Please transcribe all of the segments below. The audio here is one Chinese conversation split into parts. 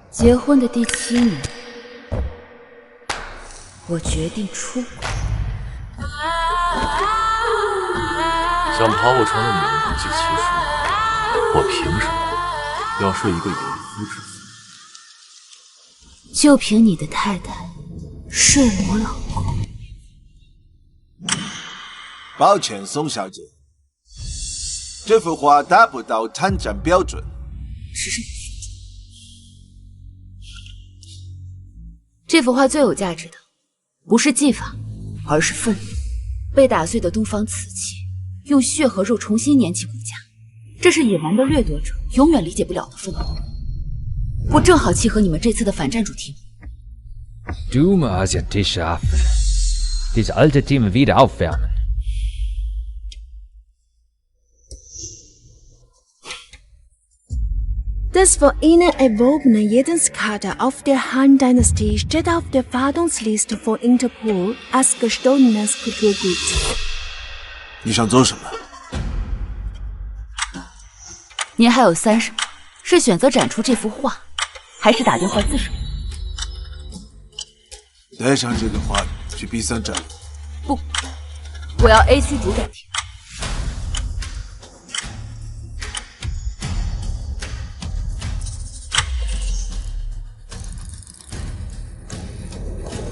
结婚的第7年，我决定出轨。想爬我床的女人不计其数，我凭什么要睡一个有夫之妇？就凭你的太太睡我老公？抱歉，宋小姐，这幅画达不到参展标准。只是这幅画最有价值的，不是技法，而是愤怒。被打碎的东方瓷器，用血和肉重新粘起骨架，这是野蛮的掠夺者永远理解不了的愤怒。不正好契合你们这次的反战主题吗？ Du mal asiatische Affe. Diese alte Themen wieder aufwärmen. Das für ihn erworbene Jedenskarte auf der Han-Dynastie steht auf der Fahndungsliste von Interpol als gestohlenes Kulturgut. 你想做什么？您还有30秒，是选择展出这幅画，还是打电话自首？带上这个画去 B3展。不，我要 AC 主展厅。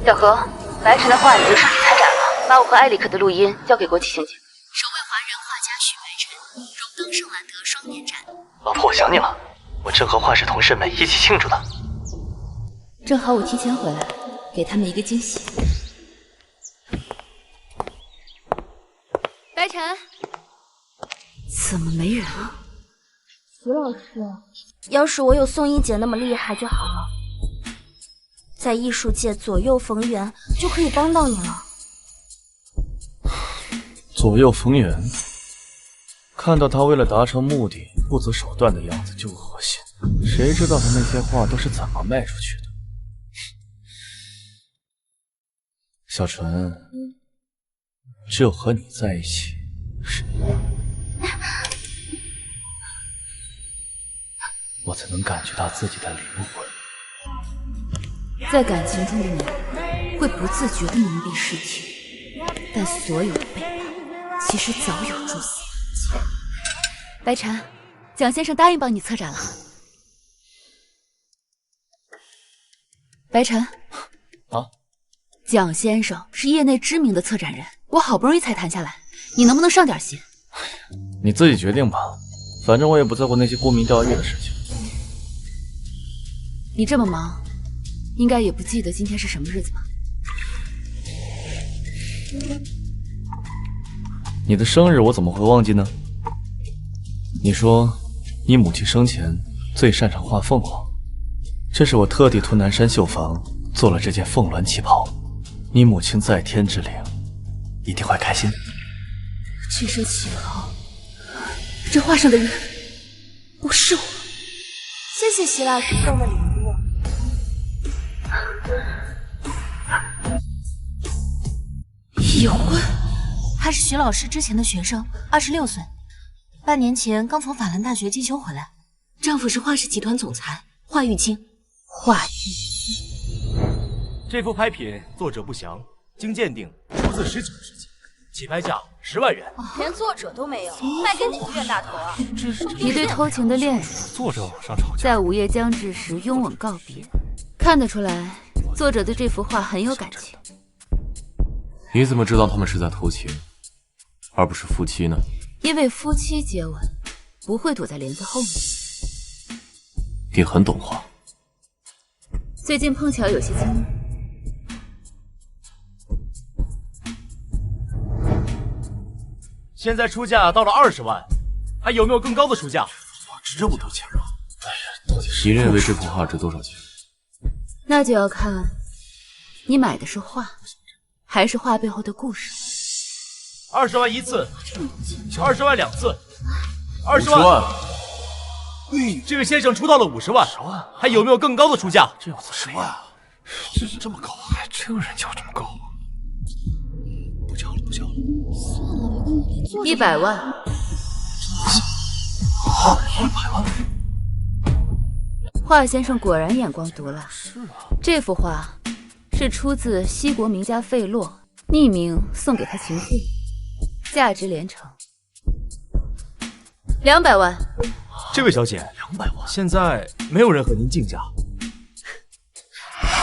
小何，白晨的画已经顺利参展了，把我和艾利克的录音交给国际刑警。首位华人画家许白晨荣登圣兰德双年展。老婆，我想你了，我正和画室同事们一起庆祝呢。正好我提前回来，给他们一个惊喜。白晨，怎么没人啊？徐老师，要是我有宋一姐那么厉害就好了。在艺术界左右逢源，就可以帮到你了。左右逢源，看到他为了达成目的不择手段的样子就恶心。谁知道他那些画都是怎么卖出去的？小纯，只有和你在一起，我才能感觉到自己的灵魂。在感情中的你，会不自觉地蒙蔽视听，但所有的背叛，其实早有蛛丝马迹。白晨，蒋先生答应帮你策展了。白晨，啊，蒋先生是业内知名的策展人，我好不容易才谈下来，你能不能上点心？你自己决定吧，反正我也不在乎那些沽名钓誉的事情。你这么忙，应该也不记得今天是什么日子吧？你的生日我怎么会忘记呢？你说你母亲生前最擅长画凤凰，这是我特地图南山绣坊做了这件凤鸾旗袍。你母亲在天之灵，一定会开心的。这身旗袍，这画上的人不是我。谢谢徐老师送的礼物。已婚？他是徐老师之前的学生，26岁，半年前刚从法兰大学进修回来。丈夫是画室集团总裁华玉清。华玉，这幅拍品作者不详，经鉴定出自19世纪，起拍价10万元。连作者都没有，卖给哪个冤大头啊？一对偷情的恋人，作者网上吵架，在午夜将至时拥吻告别。看得出来，作者对这幅画很有感情。你怎么知道他们是在偷情，而不是夫妻呢？因为夫妻接吻不会躲在帘子后面。你很懂画。最近碰巧有些经验。现在出价到了20万，还有没有更高的出价？画值这么多钱吗？哎呀，到底是你认为这幅画值多少钱？那就要看你买的是画，还是画背后的故事。20万一次，20万2次，20 50万。这位先生出到了50万，还有没有更高的出价？这要50万，这么高啊？还真有人叫这么高啊？不交了，不交了。 100万。好，100万。华先生果然眼光毒辣。是啊，这幅画是出自西国名家费洛，匿名送给他情妇，价值连城，200万。这位小姐200万，现在没有人和您竞价。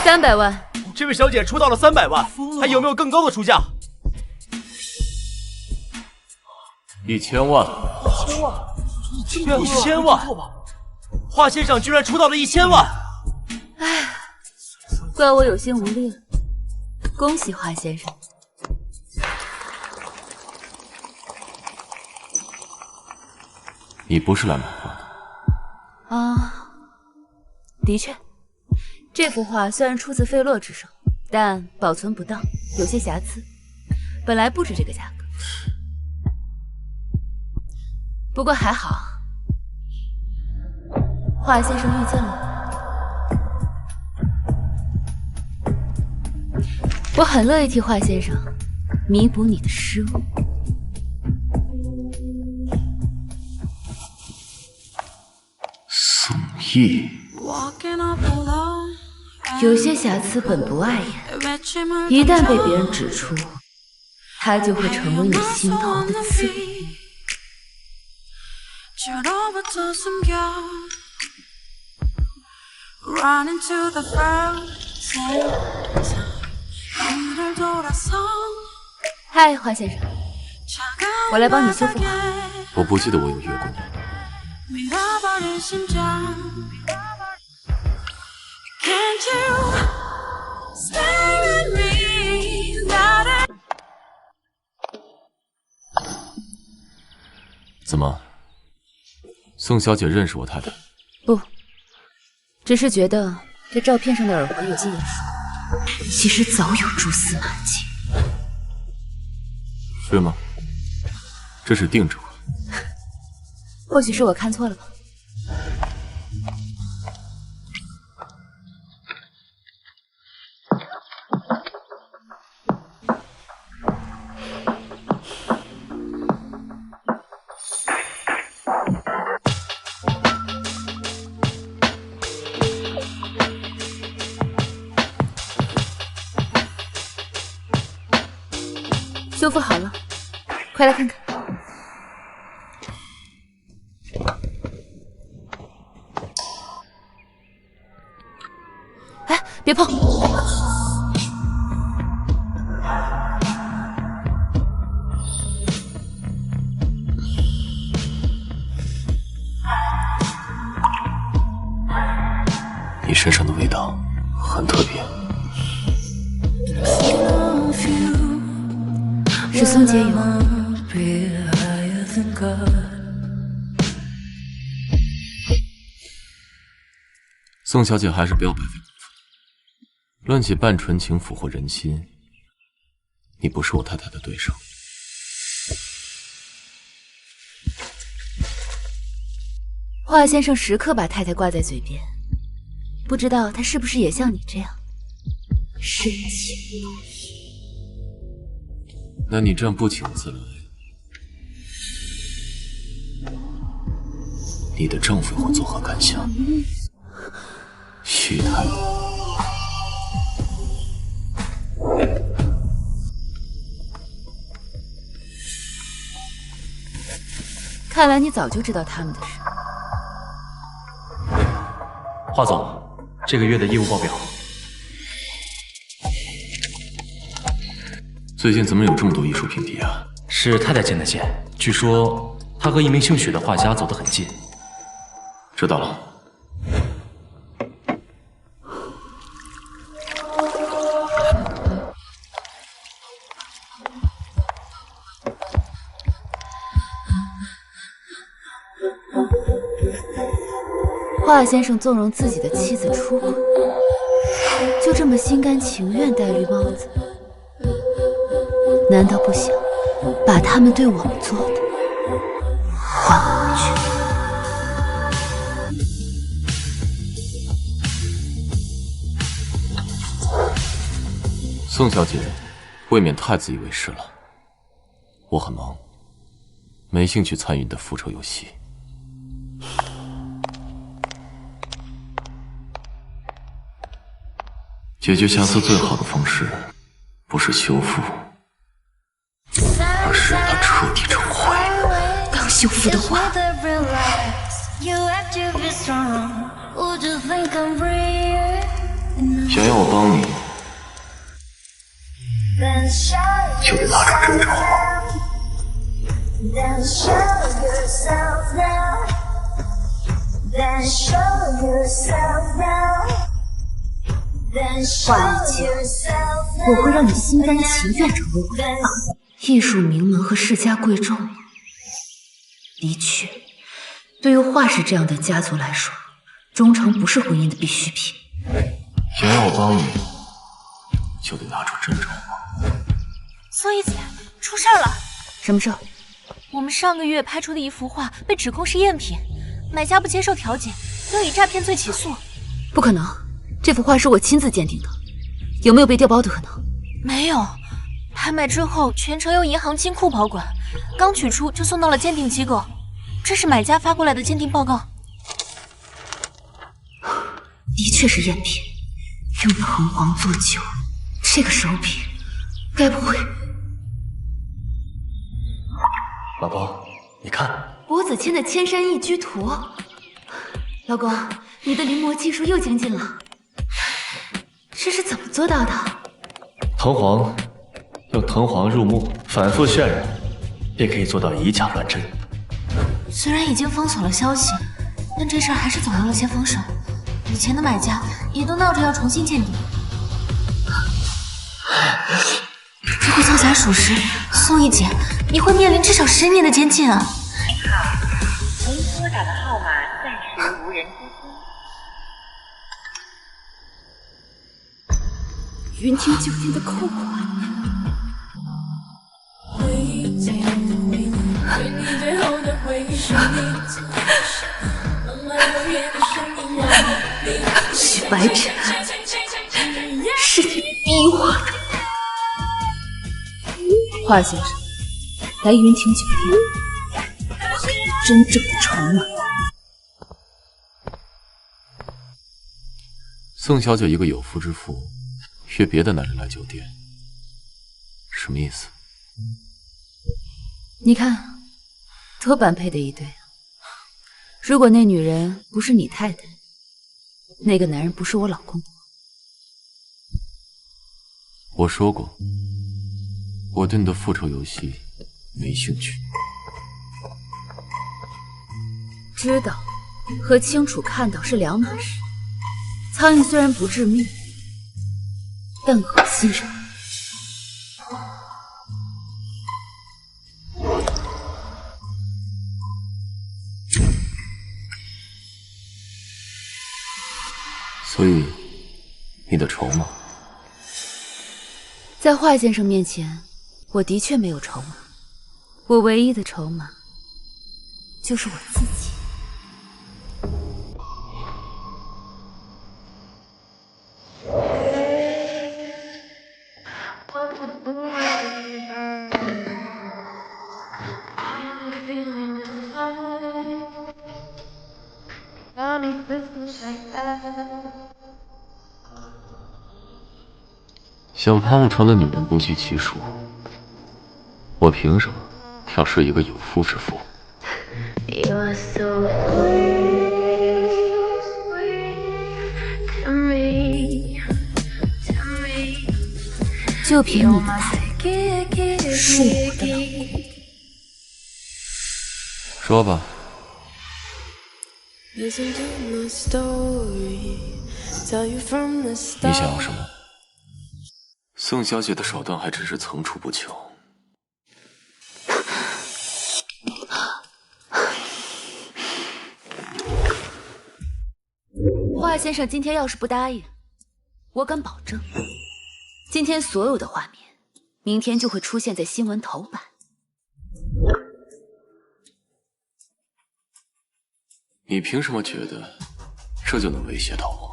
300万。这位小姐出到了300万，还有没有更高的出价？1000万。1000万！华先生居然出到了1000万！唉，怪我有心无力了。恭喜华先生。你不是来买画的啊，的确，这幅画虽然出自费洛之手，但保存不当，有些瑕疵，本来不值这个价格。不过还好，华先生遇见了我，很乐意替华先生弥补你的失误。宋翊，有些瑕疵本不碍眼，一旦被别人指出，它就会成为你心头的刺。嗨，华先生，我来帮你修复画。我不记得我有约过你。怎么，宋小姐认识我太太？不，只是觉得这照片上的耳环有些眼熟，其实早有蛛丝马迹。是吗？这是定制款。或许是我看错了吧。修复好了，快来看看。哎，别碰！你身上的味道很特别。是松节油。宋小姐还是不要白费功夫。论起半纯情俘获人心，你不是我太太的对手。华先生时刻把太太挂在嘴边，不知道他是不是也像你这样深情不渝。那你这样不请自来，你的丈夫会作何感想？徐太太，看来你早就知道他们的事。华总，这个月的业务报表。最近怎么有这么多艺术评比啊？是太太牵的线，据说他和一名姓许的画家走得很近。知道了。华先生纵容自己的妻子出轨，就这么心甘情愿戴绿帽子，难道不想把他们对我们做的还回去？宋小姐，未免太自以为是了。我很忙，没兴趣参与你的复仇游戏。解决瑕疵最好的方式，不是修复，而是让它彻底成灰。刚修复的话，想要我帮你，就得拿出真正话。华一姐，我会让你心甘情愿成为我的伴。艺术名门和世家贵重，的确，对于华氏这样的家族来说，忠诚不是婚姻的必需品。想要我帮你，就得拿出真正话。宋一姐，出事了！什么事？我们上个月拍出的一幅画被指控是赝品，买家不接受调解，要以诈骗罪起诉。不可能，这幅画是我亲自鉴定的，有没有被调包的可能？没有，拍卖之后全程由银行金库保管，刚取出就送到了鉴定机构。这是买家发过来的鉴定报告。的确是赝品，用藤黄做酒，这个手笔，该不会……老公，你看，伯子谦的千山一居图。老公，你的临摹技术又精进了，这是怎么做到的？藤黄，用藤黄入墨，反复渲染，便可以做到以假乱真。虽然已经封锁了消息，但这事儿还是走漏了些风声。以前的买家也都闹着要重新鉴定。如果造假属实，宋一姐，你会面临至少10年的监禁啊！您拨打的号码暂时无人接听。云听酒店的扣款。许白尘，是你逼我的。华先生，来云亭酒店，我给你真正的筹码。宋小姐一个有妇之夫，约别的男人来酒店，什么意思？你看，多般配的一对啊！如果那女人不是你太太，那个男人不是我老公，我说过，我对你的复仇游戏没兴趣。知道和清楚看到是两码事。苍蝇虽然不致命，但恶心人。所以，你的筹码，在华先生面前，我的确没有筹码。我唯一的筹码，就是我自己。小胖船的女人不计其数，我凭什么要是一个有妇之夫？就凭你的牌，是我的老公。说吧。你想要什么？宋小姐的手段还真是层出不穷。华先生今天要是不答应，我敢保证，今天所有的画面，明天就会出现在新闻头版。你凭什么觉得这就能威胁到我？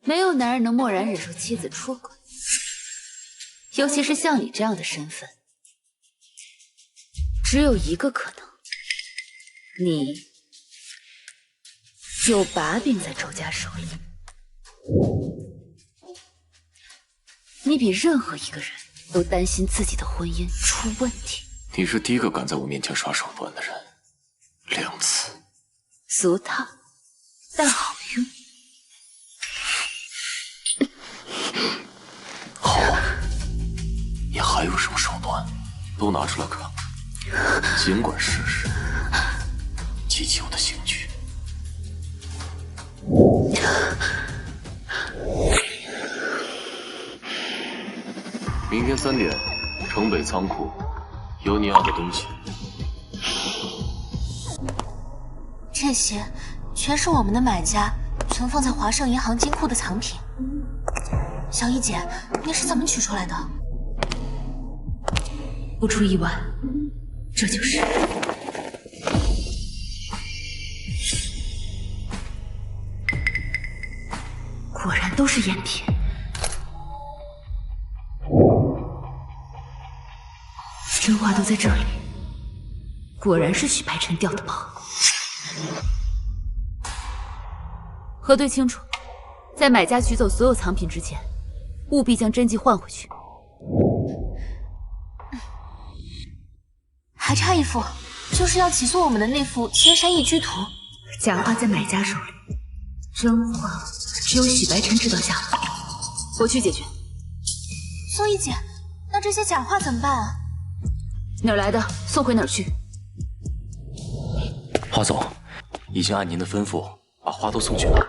没有男人能默然忍受妻子出轨，尤其是像你这样的身份，只有一个可能，你有把柄在周家手里。你比任何一个人都担心自己的婚姻出问题。你是第一个敢在我面前耍手段的人，2次。俗套，但好用。好啊，你还有什么手段？都拿出来看看，尽管试试，激起我的兴趣。明天3点，城北仓库有你要的东西。这些全是我们的买家存放在华盛银行金库的藏品。小易姐，你是怎么取出来的？不出意外，这就是。果然都是赝品。真话都在这里，果然是许白晨掉的包。核对清楚，在买家取走所有藏品之前，务必将真迹换回去。还差一幅，就是要起诉我们的那幅千山一居图。假画在买家手里，真画只有许白晨知道下落。我去解决。宋一姐，那这些假画怎么办啊？哪儿来的，送回哪儿去。华总，已经按您的吩咐把花都送去了。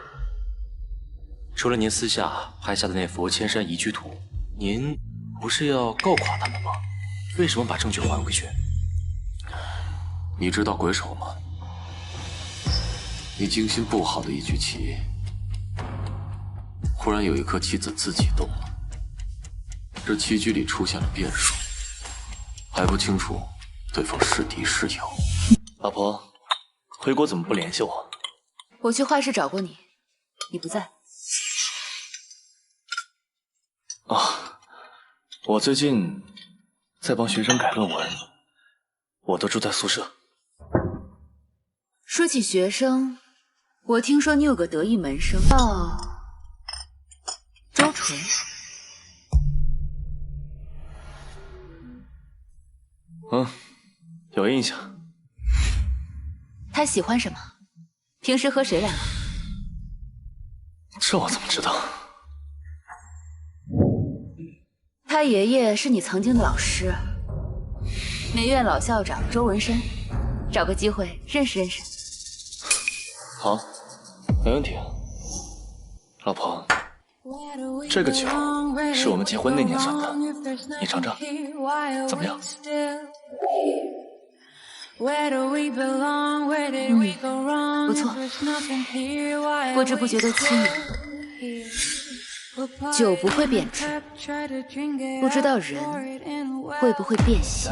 除了您私下拍下的那幅千山宜居图，您不是要告垮他们吗？为什么把证据还回去？你知道鬼手吗？你精心布好的一局棋，忽然有一颗棋子自己动了，这棋局里出现了变数，还不清楚对方是敌是友。老婆，回国怎么不联系我？我去画室找过你，你不在。啊，我最近在帮学生改论文，我都住在宿舍。说起学生，我听说你有个得意门生叫周纯。有印象。他喜欢什么？平时和谁来往？这我怎么知道？他爷爷是你曾经的老师，美院老校长周文深，找个机会认识认识。好，没问题。老婆，这个酒是我们结婚那年算的，你尝尝，怎么样？不错，不知不觉都7年，酒不会变质，不知道人会不会变心。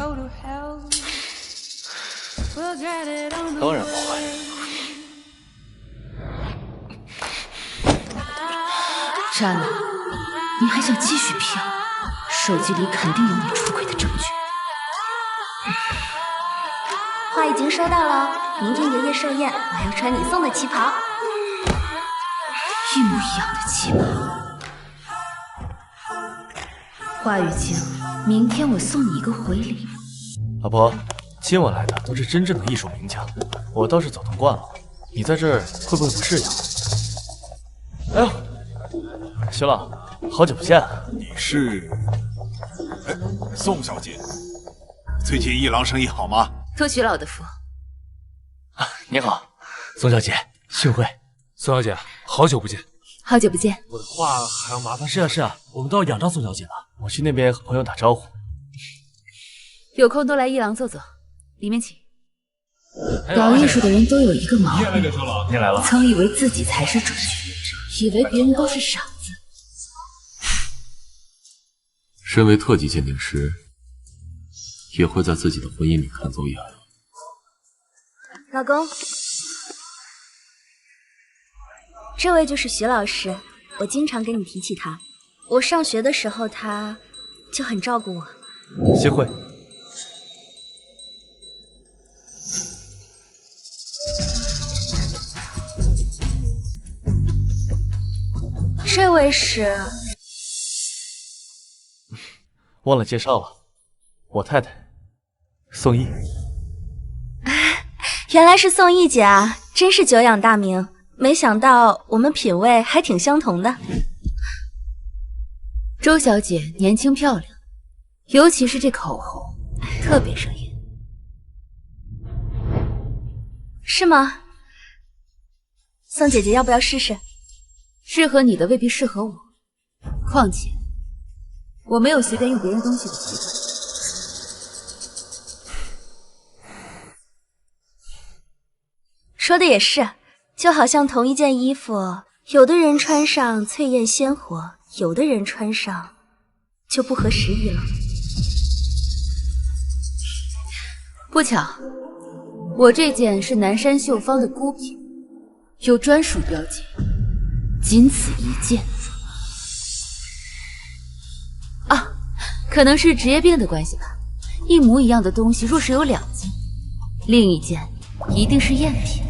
当然不会。渣男，你还想继续骗我？手机里肯定有你出轨的证据。花已经收到了，明天爷爷寿宴，我要穿你送的旗袍。一模一样的旗袍。花雨晴，明天我送你一个回礼。老婆，今晚来的都是真正的艺术名家，我倒是走动惯了，你在这儿会不会不适应？哎呦，徐老，好久不见。你是？宋小姐，最近一郎生意好吗？托徐老的福。你好，宋小姐，幸会。宋小姐，好久不见。好久不见。我的画还要麻烦。是啊，我们都要仰仗宋小姐了。我去那边和朋友打招呼。有空多来一郎坐坐，里面请。搞艺术的人都有一个毛病，您来了。曾以为自己才是主角，以为别人都是傻子。身为特级鉴定师，也会在自己的婚姻里看走眼。老公，这位就是徐老师，我经常跟你提起他。我上学的时候，他就很照顾我。幸会。这位是？忘了介绍了，我太太宋毅。原来是宋毅姐啊，真是久仰大名。没想到我们品味还挺相同的。周小姐年轻漂亮，尤其是这口红，特别惹眼。是吗？宋姐姐要不要试试？适合你的未必适合我，况且我没有随便用别人东西的习惯。说的也是，就好像同一件衣服，有的人穿上翠艳鲜活，有的人穿上就不合时宜了。不巧，我这件是南山秀坊的孤品，有专属标记，仅此一件。啊，可能是职业病的关系吧。一模一样的东西，若是有2件，另一件一定是赝品。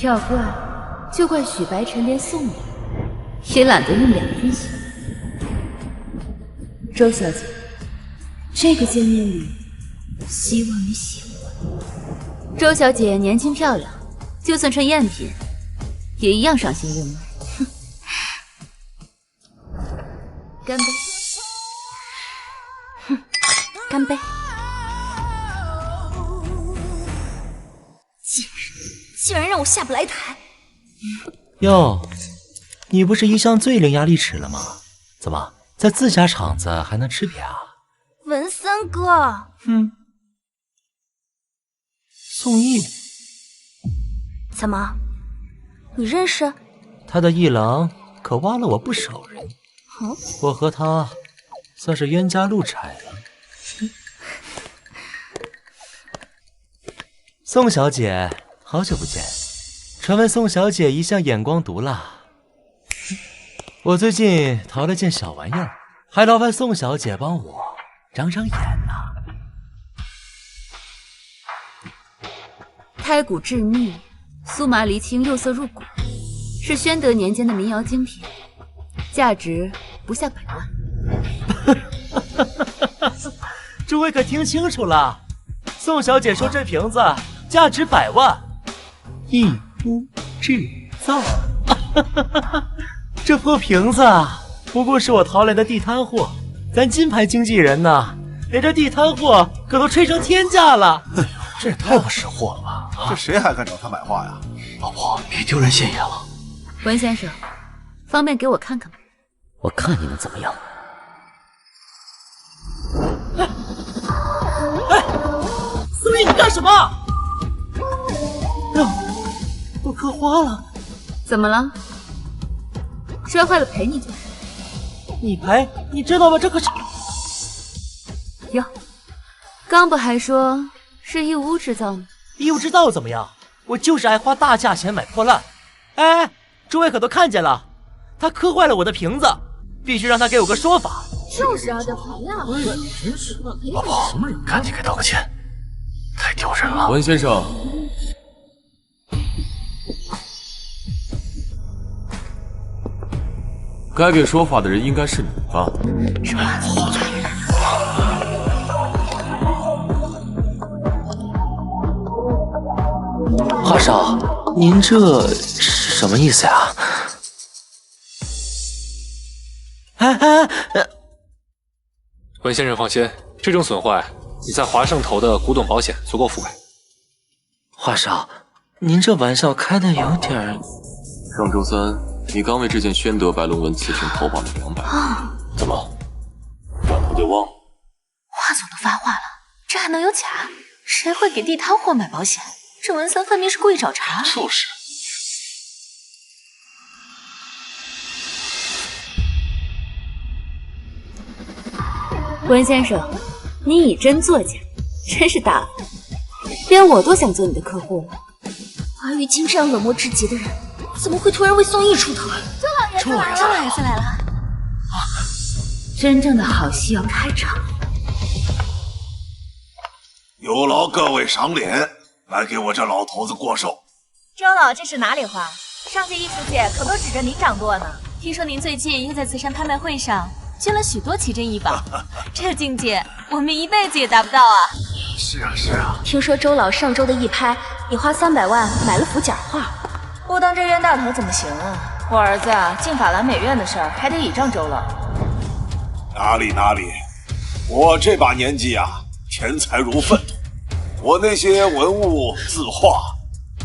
要怪就怪许白尘连送礼也懒得用2件行。周小姐，这个见面礼希望你喜欢。周小姐年轻漂亮，就算穿赝品也一样赏心悦目。干杯！哼，干杯！竟然让我下不来台！哟，你不是一向最伶牙俐齿了吗？怎么在自家场子还能吃瘪啊？文森哥，宋毅，怎么？你认识？他的一郎可挖了我不少人，我和他算是冤家路窄了。宋小姐，好久不见。传闻宋小姐一向眼光毒辣，我最近淘了件小玩意儿，还劳烦宋小姐帮我长长眼呢。胎骨致密，苏麻离青，釉色入骨，是宣德年间的民谣精品，价值不下100万。诸位可听清楚了，宋小姐说这瓶子价值100万，义乌制造。这破瓶子不过是我淘来的地摊货，咱金牌经纪人呢，连这地摊货可都吹成天价了。哎呦，这也太不识货了吧！这谁还敢找他买画呀？老婆，别丢人现眼了。文先生，方便给我看看吗？我看你能怎么样？宋毅，你干什么？我磕花了。怎么了？摔坏了赔你就是。你赔？你知道吗？这可是……哟，刚不还说是义乌制造吗？义乌制造怎么样？我就是爱花大价钱买破烂。哎，诸位可都看见了，他磕坏了我的瓶子，必须让他给我个说法。就是啊，得赔呀！真是，老婆，赶紧给道个歉，太丢人了。文先生，该给说法的人应该是你吧？什么？华少，您这是什么意思呀？文先生放心，这种损坏你在华盛投的古董保险足够覆盖。华少，您这玩笑开的有点……上周三，你刚为这件宣德白龙纹刺青投保了200万，怎么转头就忘了？华总都发话了，这还能有假？谁会给地摊货买保险？这文森分明是故意找茬。就是。文先生，你以真作假，真是大方，连我都想做你的客户了。华玉清这样冷漠至极的人，怎么会突然为宋毅出头？周老爷子来了，周老爷子来了！真正的好戏要开场了。有劳各位赏脸，来给我这老头子过寿。周老，这是哪里话？上届艺术界可都指着您掌舵呢。听说您最近又在慈善拍卖会上捐了许多奇珍异宝，这境界我们一辈子也达不到啊！是啊是啊，听说周老上周的一拍也花300万买了幅假画，不当这冤大头怎么行啊？我儿子啊进法兰美院的事儿还得倚仗周老。哪里哪里，我这把年纪啊，钱财如粪土，我那些文物字画，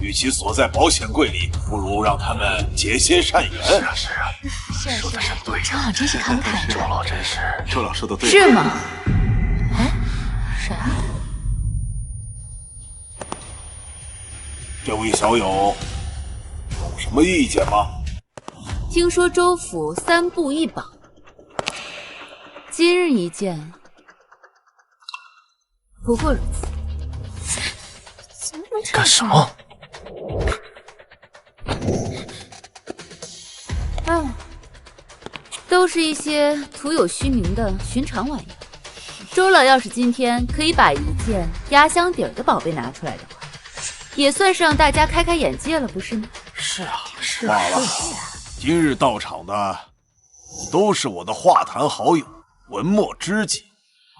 与其锁在保险柜里，不如让他们结些善缘。是啊是啊，说的真对。周老真是慷慨，周老真是，周老说的对。是吗？哎，谁啊？这位小友有什么意见吗？听说周府3部1榜，今日一见，不过如此。怎么能这样？干什么？都是一些徒有虚名的寻常玩意儿。周老要是今天可以把一件压箱底儿的宝贝拿出来的话，也算是让大家开开眼界了，不是吗？是啊是罢了，今日到场的都是我的画坛好友，文墨知己。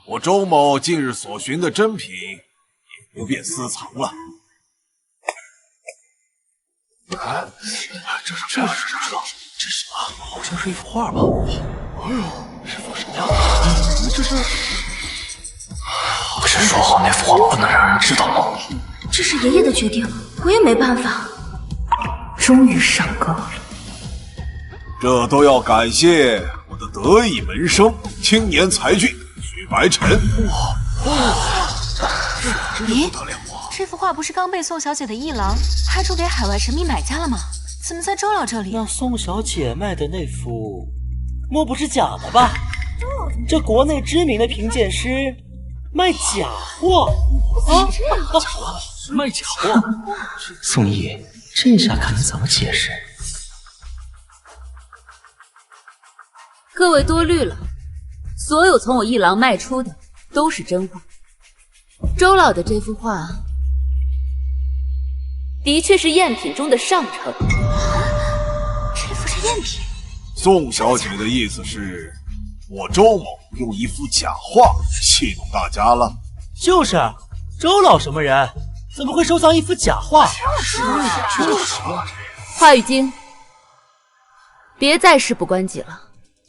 我周某近日所寻的珍品，也不便私藏了。哎，这是什么？好像是一幅画吧？哎呦，是幅什么呀？这是……不是说好那幅画不能让人知道吗？这是爷爷的决定，我也没办法。终于上钩了，这都要感谢我的得意门生、青年才俊许白尘。咦，这幅画不是刚被宋小姐的一郎拍出给海外神秘买家了吗？怎么在周老这里？那宋小姐卖的那幅，莫不是假的吧？这国内知名的评鉴师卖假货啊！卖假货！宋毅，这下看你怎么解释。各位多虑了，所有从我一郎卖出的都是真货。周老的这幅画的确是赝品中的上乘。这幅是赝品？宋小姐的意思是，我周某用一幅假画戏弄大家了？就是，周老什么人，怎么会收藏一幅假画？就是华语经，别再事不关己了。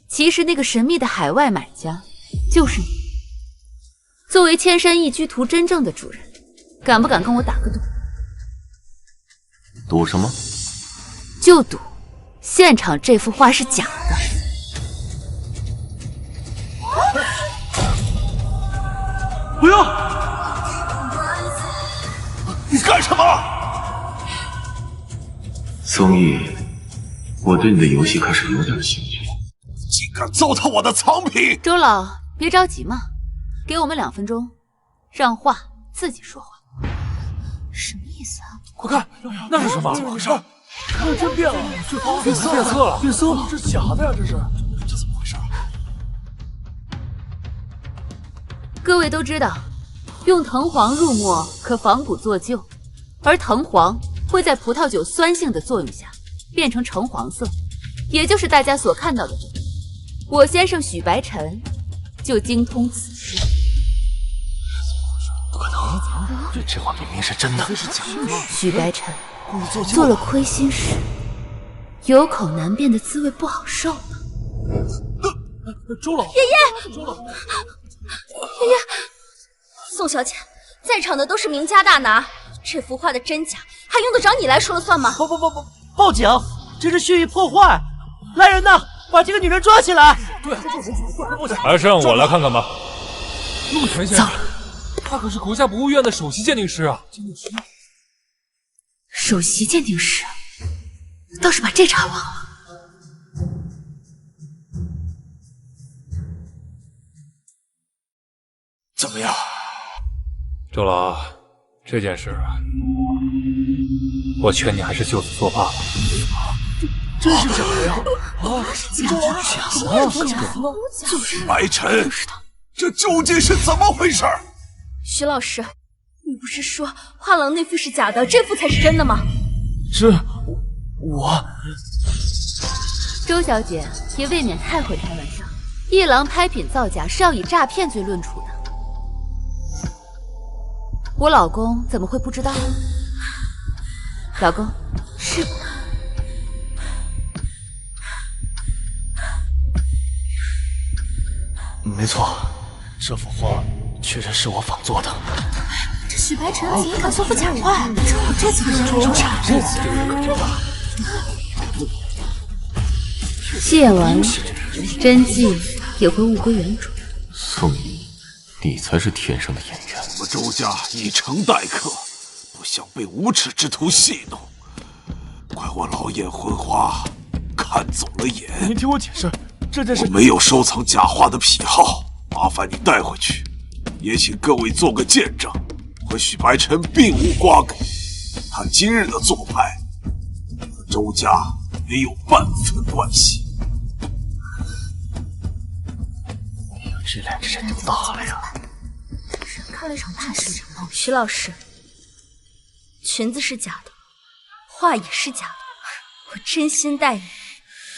其实那个神秘的海外买家就是你。作为千山一居图真正的主人，敢不敢跟我打个赌？赌什么？就赌现场这幅画是假的。不要！你干什么？宋毅，我对你的游戏可是有点兴趣。竟敢糟蹋我的藏品！周老，别着急嘛，给我们2分钟，让画自己说话。什么意思啊？快看，那是什么？怎么回事？看真变了，变色了，变色了，这是假的呀！这是，这怎么回事？各位都知道，用藤黄入墨可仿古作旧，而藤黄会在葡萄酒酸性的作用下变成橙黄色，也就是大家所看到的这个。我先生许白尘就精通此事。不可能，这画明明是真的，这是假的。许白尘做了亏心事，有口难辩的滋味不好受呢。周老，爷爷，周老，爷爷，宋小姐，在场的都是名家大拿，这幅画的真假还用得着你来说了算吗？报警！这是蓄意破坏！来人呐，把这个女人抓起来！对，还是让我来看看吧。陆全先生，他可是国家博物院的首席鉴定师啊！首席鉴定师，倒是把这茬忘了。怎么样？周老，这件事啊，我劝你还是就此作罢吧。真是假的呀！就是白尘，这究竟是怎么回事？徐老师，你不是说画廊那幅是假的，这幅才是真的吗？周小姐也未免太会开玩笑，一郎拍品造假是要以诈骗罪论处的。我老公怎么会不知道？老公，是没错，这幅画确实是我仿做的。这许白晨怎么敢说副假话？这次卸完了，真迹也会物归原主。宋怡，你才是天生的演员。我们周家以诚待客，不想被无耻之徒戏弄。怪我老眼昏花，看走了眼。您听我解释，这件事我没有收藏假画的癖好，麻烦你带回去，也请各位做个见证，和许白晨并无瓜葛。他今日的做派，和周家没有半分关系。这两个人就大了呀！开了一场大戏。徐老师，裙子是假的，画也是假的，我真心待你，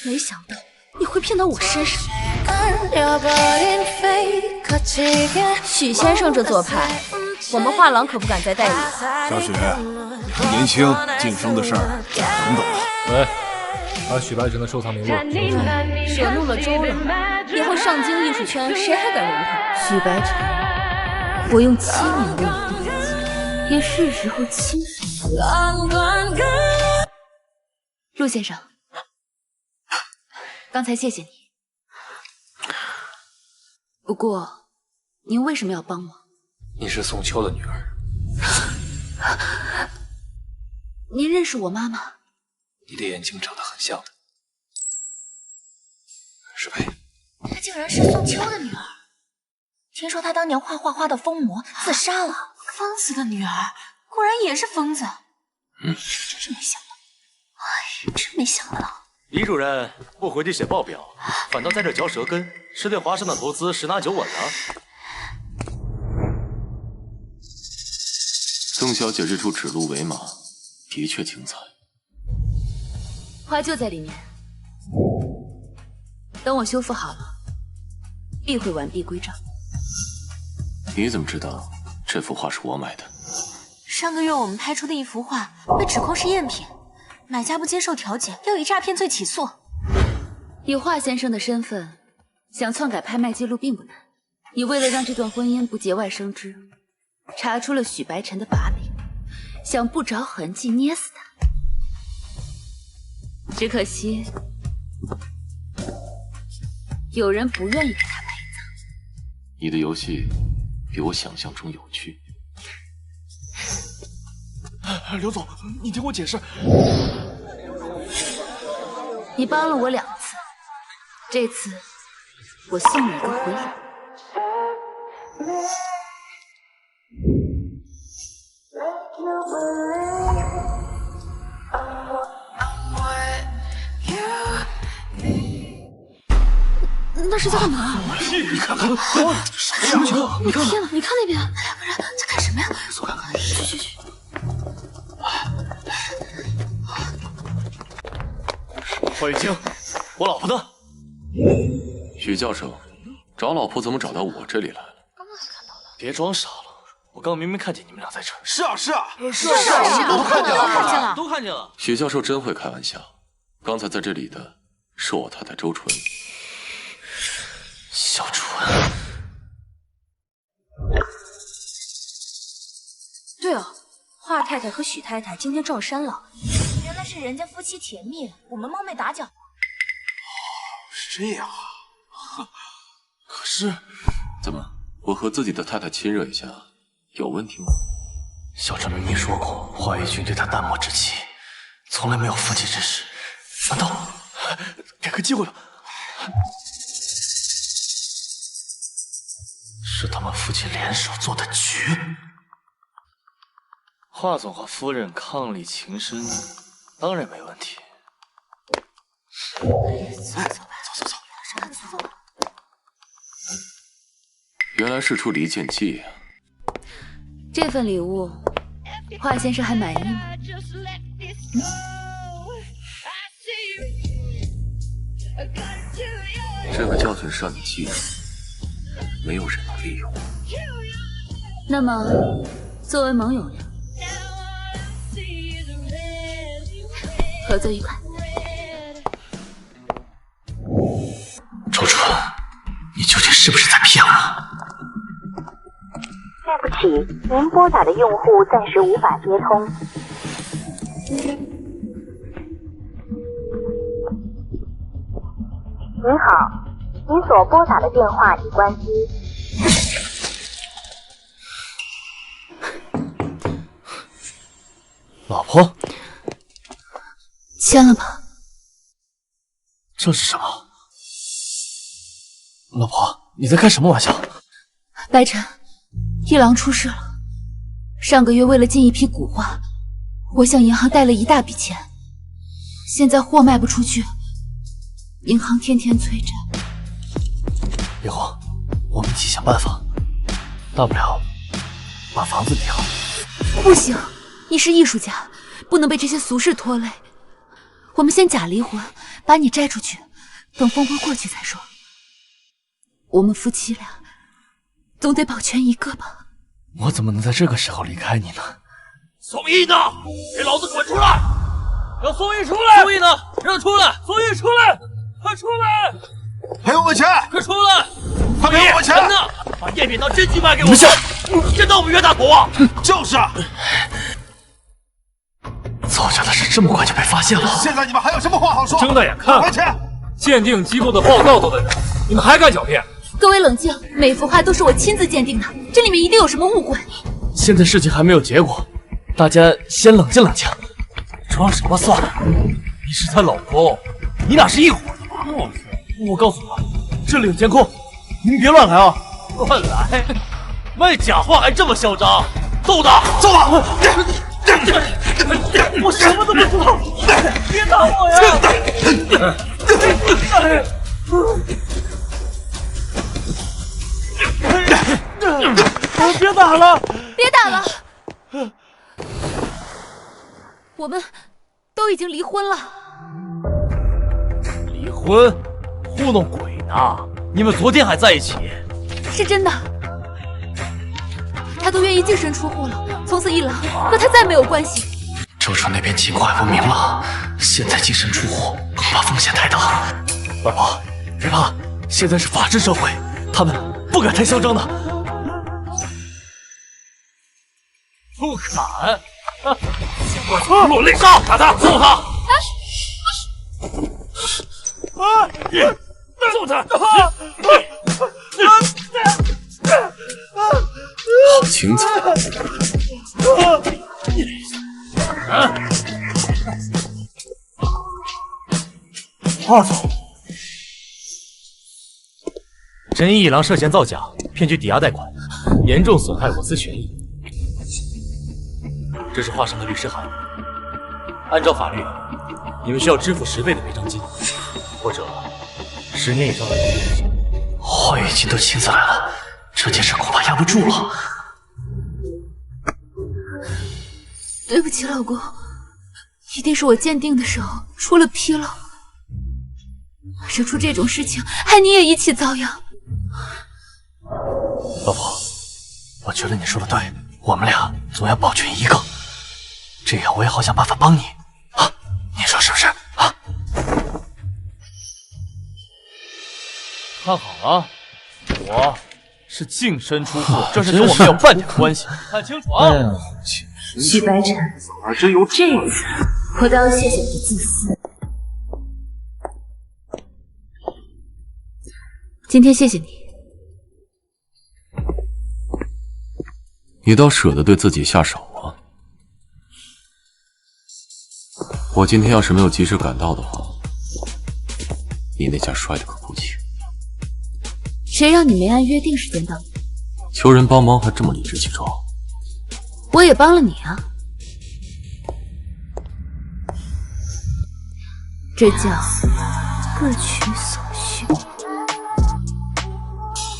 没想到你会骗到我身上。许先生这做派，我们画廊可不敢再代理。小许，你和年轻晋升的事儿，等等吧。喂，把许白晨的收藏名录。惹怒了周老，以后上京艺术圈谁还敢容他？许白晨，我用7年为你动机，也是时候亲手。陆先生，刚才谢谢你。不过，您为什么要帮我？你是宋秋的女儿，您认识我妈妈？你的眼睛长得很像的。石培，她竟然是宋秋的女儿。听说她当年画画的疯魔自杀了。疯子的女儿果然也是疯子。真是没想到，真没想到。李主任不回去写报表，反倒在这嚼舌根，是对华商的投资十拿9稳啊！宋小姐日出指鹿为马，的确精彩。画就在里面，等我修复好了，必会完璧归赵。你怎么知道这幅画是我买的？上个月我们拍出的一幅画被指控是赝品，买家不接受调解，要以诈骗罪起诉。以华先生的身份，想篡改拍卖记录并不难。你为了让这段婚姻不节外生枝，查出了许白晨的把柄，想不着痕迹捏死他。只可惜，有人不愿意给他陪葬。你的游戏比我想象中有趣。刘总，你听我解释。你帮了我2次，这次我送你一个回礼。那是在干嘛？你看看，什么情况？你看，天哪！你看那边，两个人在干什么呀？速看看。去。霍雨晶，我老婆呢？许教授，找老婆怎么找到我这里来了？刚刚还看到了。别装傻了，我刚明明看见你们俩在这儿。是啊，都看见了，都看见了。许教授真会开玩笑，刚才在这里的是我太太周纯。小纯。对哦，华太太和许太太今天撞衫了。原来是人家夫妻甜蜜，我们冒昧打搅。是这样啊。可是，怎么？我和自己的太太亲热一下，有问题吗？小陈明明说过，华义君对他淡漠之妻，从来没有夫妻之事。难道给个机会吧？是他们夫妻联手做的局。华总和夫人伉俪情深，当然没问题。走。原来是出离间计啊！这份礼物，华先生还满意吗？这个教训是让你记住，没有人能利用。那么，作为盟友呢？合作愉快。周纯，你究竟是不是在骗我？对不起，您拨打的用户暂时无法接通。您好，您所拨打的电话已关机。老婆，签了吧。这是什么？老婆，你在开什么玩笑？白晨，一郎出事了。上个月为了进一批古画，我向银行贷了一大笔钱，现在货卖不出去，银行天天催债。以后我们一起想办法，大不了把房子抵好。不行，你是艺术家，不能被这些俗事拖累。我们先假离婚，把你摘出去，等风波过去再说。我们夫妻俩总得保全一个吧。我怎么能在这个时候离开你呢？宋毅呢？给老子滚出来！让宋毅出来！宋毅呢？让他出来！宋毅出来！快出来！赔我钱！快出来！快赔我钱！人呢？把赝品当真金卖给我！真当我们冤大头啊！就是啊！造假的事这么快就被发现了，现在你们还有什么话好说？睁大眼看！还钱！鉴定机构的报告都在这儿，你们还敢狡辩？各位冷静，每幅画都是我亲自鉴定的，这里面一定有什么误会。现在事情还没有结果，大家先冷静冷静。装什么蒜？你是他老公，你俩是一伙的吗？我告诉你，这里有监控，你们别乱来啊！乱来？卖假画还这么嚣张？揍他！揍他！我什么都不知道，别打我呀！别打了！别打了！我们都已经离婚了。离婚？糊弄鬼呢！你们昨天还在一起。是真的，他都愿意净身出户了，从此一郎和他再没有关系。周纯那边情况还不明朗，现在净身出户恐怕风险太大。老婆，别怕，现在是法治社会，他们不敢太嚣张的。不敢！我落泪杀，打他，揍他！揍他！好精彩！二总，真一郎涉嫌造假，骗取抵押贷款，严重损害我司权益。这是画上的律师函，按照法律，你们需要支付10倍的赔偿金，或者10年以上的监禁。华语金都亲自来了，这件事恐怕压不住了。对不起，老公，一定是我鉴定的时候出了纰漏，惹出这种事情，害你也一起遭殃。老婆，我觉得你说的对，我们俩总要保全一个，这样我也好想办法帮你啊，你说是不是啊？看好了，我是净身出户，这事跟我没有半点关系，看清楚啊！许白晨，这次我都要谢谢你的自私。今天谢谢你。你倒舍得对自己下手啊！我今天要是没有及时赶到的话，你那架摔得可不轻。谁让你没按约定时间到？求人帮忙还这么理直气壮。我也帮了你啊，这叫各取所需。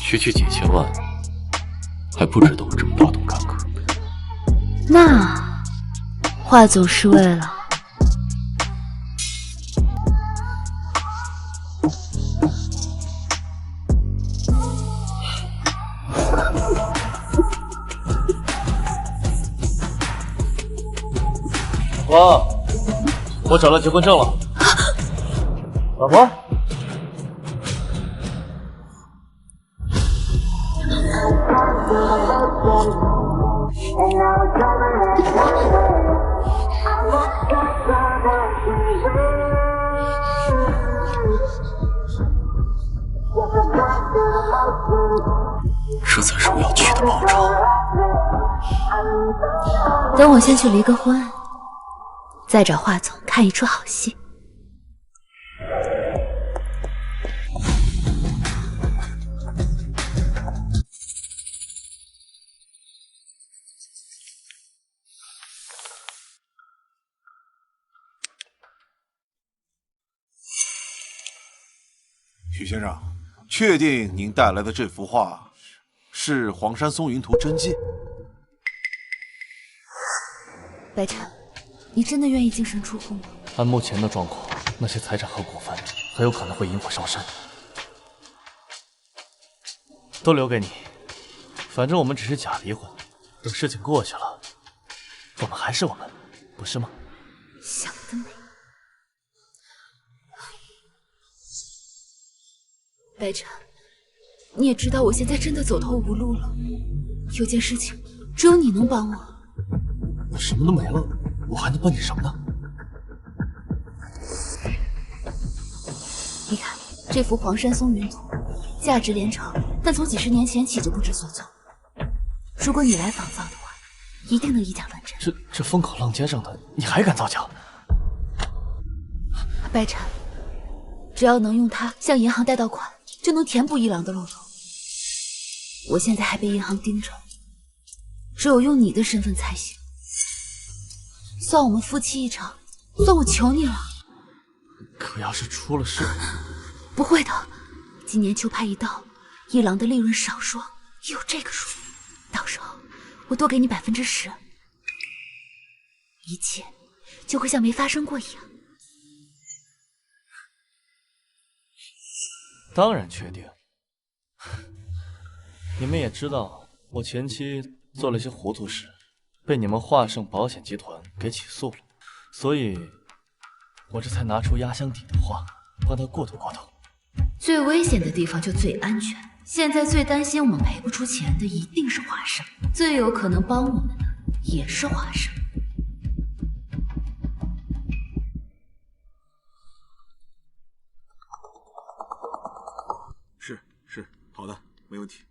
区区几千万，还不值得我这么大动干戈。那华总是为了婆，我找到结婚证了。老婆。这才是我要取的报酬。等我先去离个婚，再找华总看一出好戏。许先生，确定您带来的这幅画是《黄山松云图》真迹？白晨，你真的愿意净身出户吗？按目前的状况，那些财产和股份很有可能会引火烧身。都留给你，反正我们只是假离婚，等事情过去了，我们还是我们，不是吗？想得美。白晨，你也知道我现在真的走投无路了，有件事情只有你能帮我。那什么都没了，我还能帮你什么呢？你看这幅《黄山松云图》，价值连城，但从几十年前起就不知所踪。如果你来仿造的话，一定能以假乱真。这风口浪尖上的，你还敢造假？白晨，只要能用它向银行贷到款，就能填补一郎的漏洞。我现在还被银行盯着，只有用你的身份才行。算我们夫妻一场，算我求你了。可要是出了事，不会的。今年秋拍一到，一郎的利润少说也有这个数，到时候我多给你10%，一切就会像没发生过一样。当然确定。你们也知道，我前期做了些糊涂事，被你们华盛保险集团给起诉了，所以我这才拿出压箱底的话，帮他过渡过渡。最危险的地方就最安全，现在最担心我们赔不出钱的一定是华盛，最有可能帮我们的也是华盛。是，好的，没问题。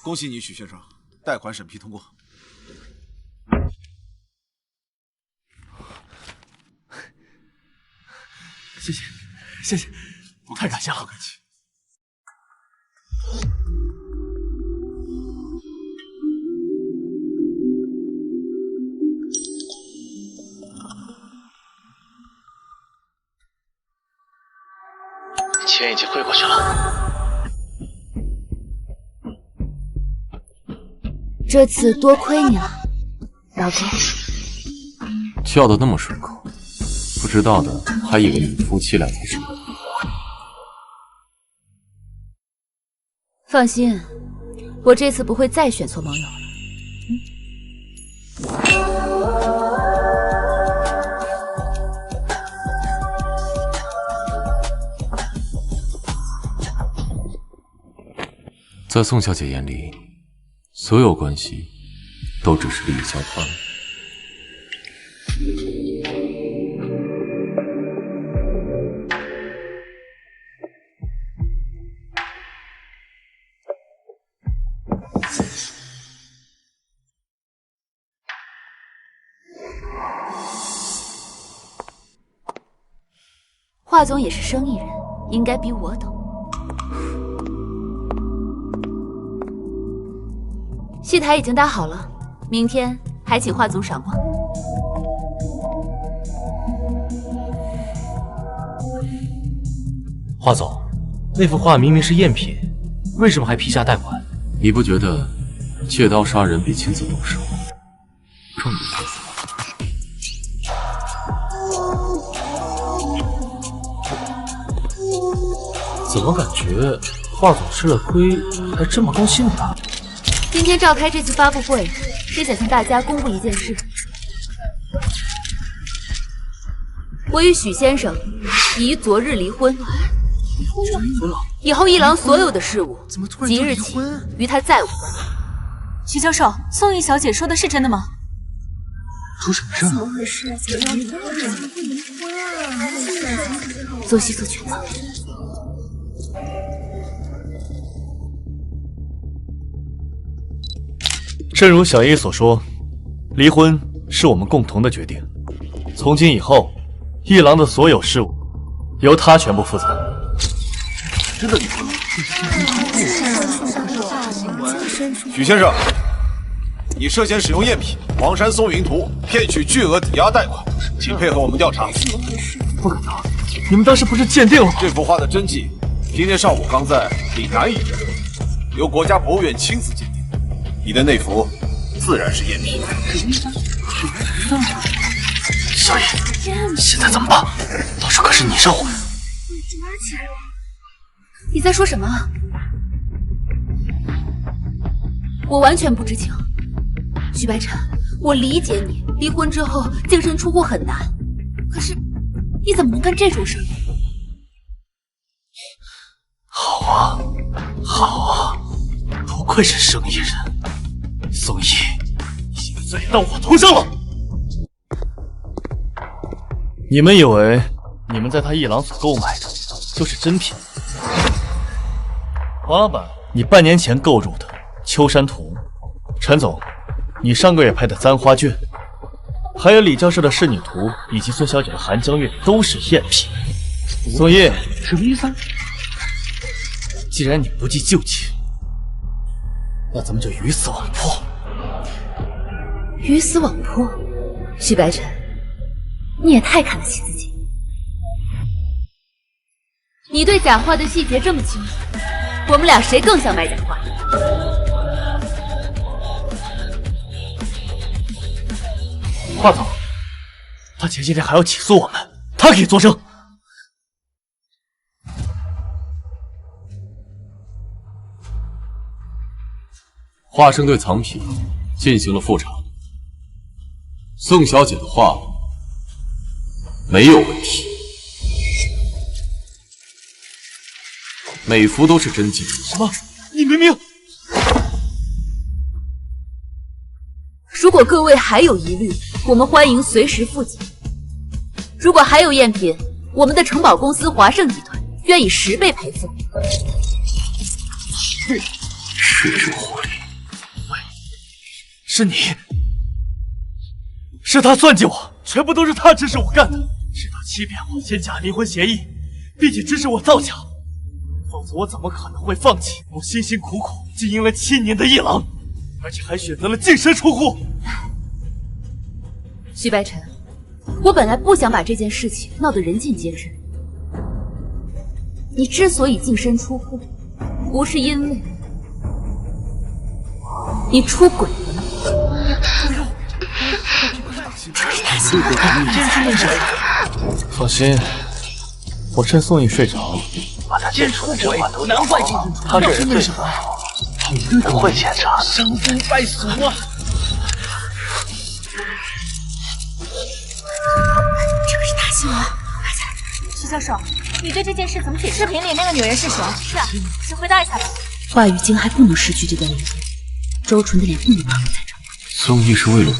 恭喜你，许先生，贷款审批通过。谢谢，太感谢了。不客气。钱已经汇过去了。这次多亏你了，老公。叫得那么顺口，不知道的还以为你们夫妻俩才是。放心，我这次不会再选错盟友了。在宋小姐眼里，所有关系都只是利益交换。华总也是生意人，应该比我懂。戏台已经搭好了，明天还请华总赏光。华总，那幅画明明是赝品，为什么还批下贷款？你不觉得借刀杀人比亲自动手更有意思吗？怎么感觉华总吃了亏还这么高兴呢？今天召开这次发布会，是想向大家公布一件事。我与许先生已昨日离婚，以后一郎所有的事务，即日起与他再无关。徐教授，宋毅小姐说的是真的吗？出什么事了？怎么回事？怎么离婚？做戏做全套。正如小叶所说，离婚是我们共同的决定。从今以后，一郎的所有事务由他全部负责。真的离婚了？许先生，你涉嫌使用赝品《黄山松云图》骗取巨额抵押贷款，请配合我们调查。不可能！你们当时不是鉴定了吗？这幅画的真迹，今天上午刚在岭南一镇由国家博物院亲自鉴定，你的那幅自然是赝品。小叶，现在怎么办？到时候可是你让我。你在说什么？我完全不知情。许白晨，我理解你，离婚之后净身出户很难，可是你怎么能干这种事？好啊，好啊，不愧是生意人。宋毅，你现在罪到我头上了。你们以为你们在他一郎所购买的就是真品？黄老板，你半年前购入的秋山图，陈总，你上个月拍的簪花卷，还有李教授的仕女图以及孙小姐的寒江月都是赝品。宋毅，什么意思？既然你不计旧情，那咱们就鱼死网破。鱼死网破？许白晨，你也太看得起自己。你对假画的细节这么清楚，我们俩谁更像卖假画？华总，他前些天还要起诉我们，他可以作证。华生对藏品进行了复查，宋小姐的画没有问题，每幅都是真迹。什么？你明明……如果各位还有疑虑，我们欢迎随时复检。如果还有赝品，我们的城堡公司华盛集团愿以10倍赔付。血肉狐狸，喂，是你，是他算计我，全部都是他指使我干的，是他欺骗我，签假离婚协议，并且指使我造假，否则我怎么可能会放弃我辛辛苦苦经营了7年的一郎，而且还选择了净身出户。徐白晨，我本来不想把这件事情闹得人尽皆知。你之所以净身出户，不是因为你出轨了吗？放心，我趁宋毅睡着，把他见出的真话都讲了。他这人最什么？不会检查的。伤风败俗啊！这可是大新闻，快起来！徐教授，你对这件事怎么解释？视频里那个女人是谁？是啊，请回答一下吧。话语间还不能失去这段留言，周纯的脸不能暴露在这儿。宋毅是为了我吗？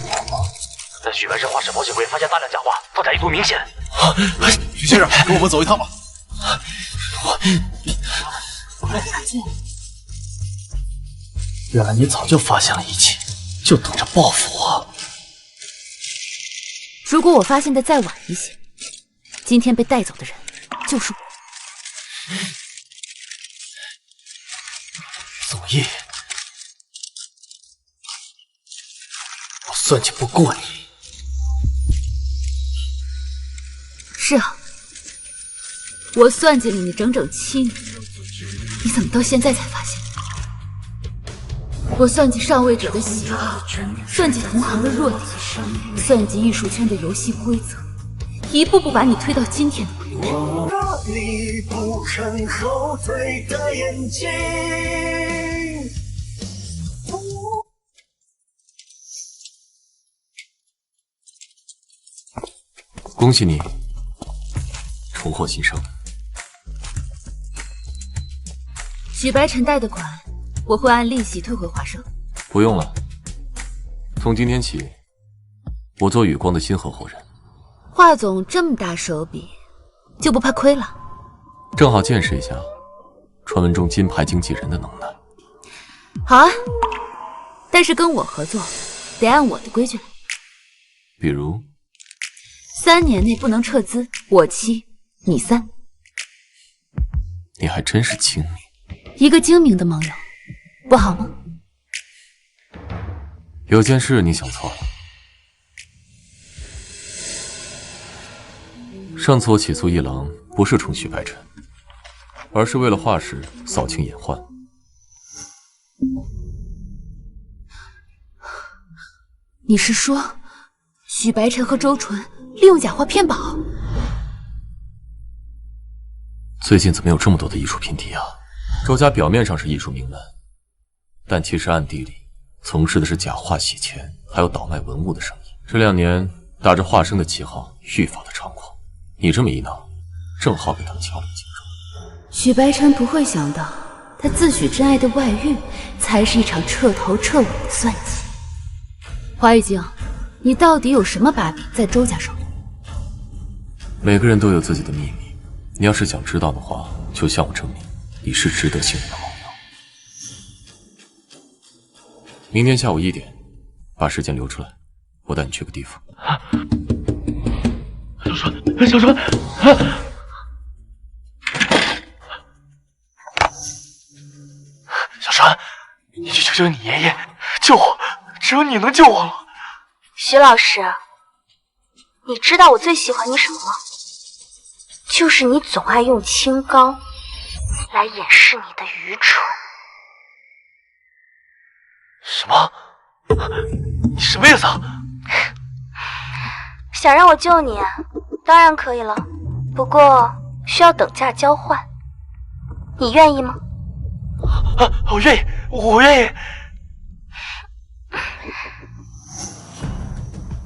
在许白山化石保险柜发现大量假画，造假意图明显。许先生，跟我们走一趟吧。原来你早就发现了一切，就等着报复我。如果我发现的再晚一些，今天被带走的人就是我。宋毅，我算计不过你。是啊，我算计了你整整7年，你怎么到现在才发现？我算计上位者的邪恶，算计同行的弱点，算计艺术圈的游戏规则，一步步把你推到今天的位置。若你不肯后退的眼睛。恭喜你，重获新生。许白尘贷的款，我会按利息退回华生。不用了，从今天起，我做宇光的新合伙人。华总这么大手笔，就不怕亏了？正好见识一下传闻中金牌经纪人的能耐。好啊，但是跟我合作得按我的规矩来。比如3年内不能撤资，我7，你3。你还真是精明。一个精明的盟友，不好吗？有件事你想错了。上次我起诉一郎，不是冲许白尘，而是为了华氏扫清隐患。你是说，许白尘和周纯利用假画骗保？最近怎么有这么多的艺术品敌啊？周家表面上是艺术名门，但其实暗地里从事的是假画洗钱，还有倒卖文物的生意。这2年打着华生的旗号，愈发的猖狂。你这么一闹，正好给他们敲了一警钟。许白尘不会想到，他自诩真爱的外遇，才是一场彻头彻尾的算计。华玉晶，你到底有什么把柄在周家手里？每个人都有自己的秘密，你要是想知道的话，就向我证明你是值得信任的盟友。明天下午1点，把时间留出来，我带你去个地方。小川，小川，你去求求你爷爷救我，只有你能救我了。徐老师，你知道我最喜欢你什么吗？就是你总爱用清高来掩饰你的愚蠢。什么？你什么意思啊？想让我救你，当然可以了，不过需要等价交换，你愿意吗？我愿意，我愿意。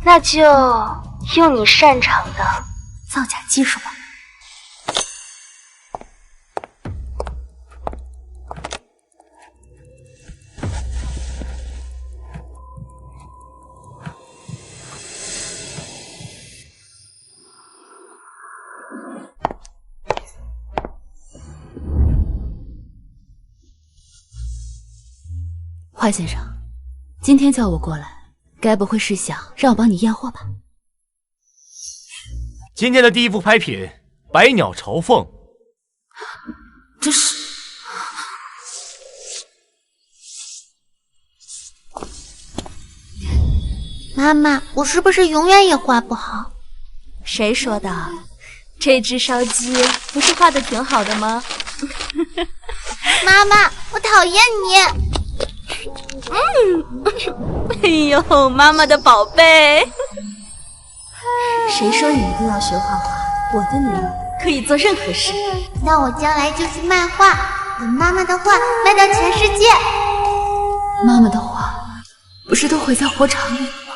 那就用你擅长的造假技术吧。华先生，今天叫我过来，该不会是想让我帮你验货吧？今天的第一幅拍品，百鸟朝凤。这是……妈妈，我是不是永远也画不好？谁说的？这只烧鸡不是画的挺好的吗？妈妈，我讨厌你。哎呦，妈妈的宝贝！谁说你一定要学画画？我的女儿可以做任何事。那我将来就是卖画，把妈妈的画卖到全世界。妈妈的画不是都毁在火场里了吗？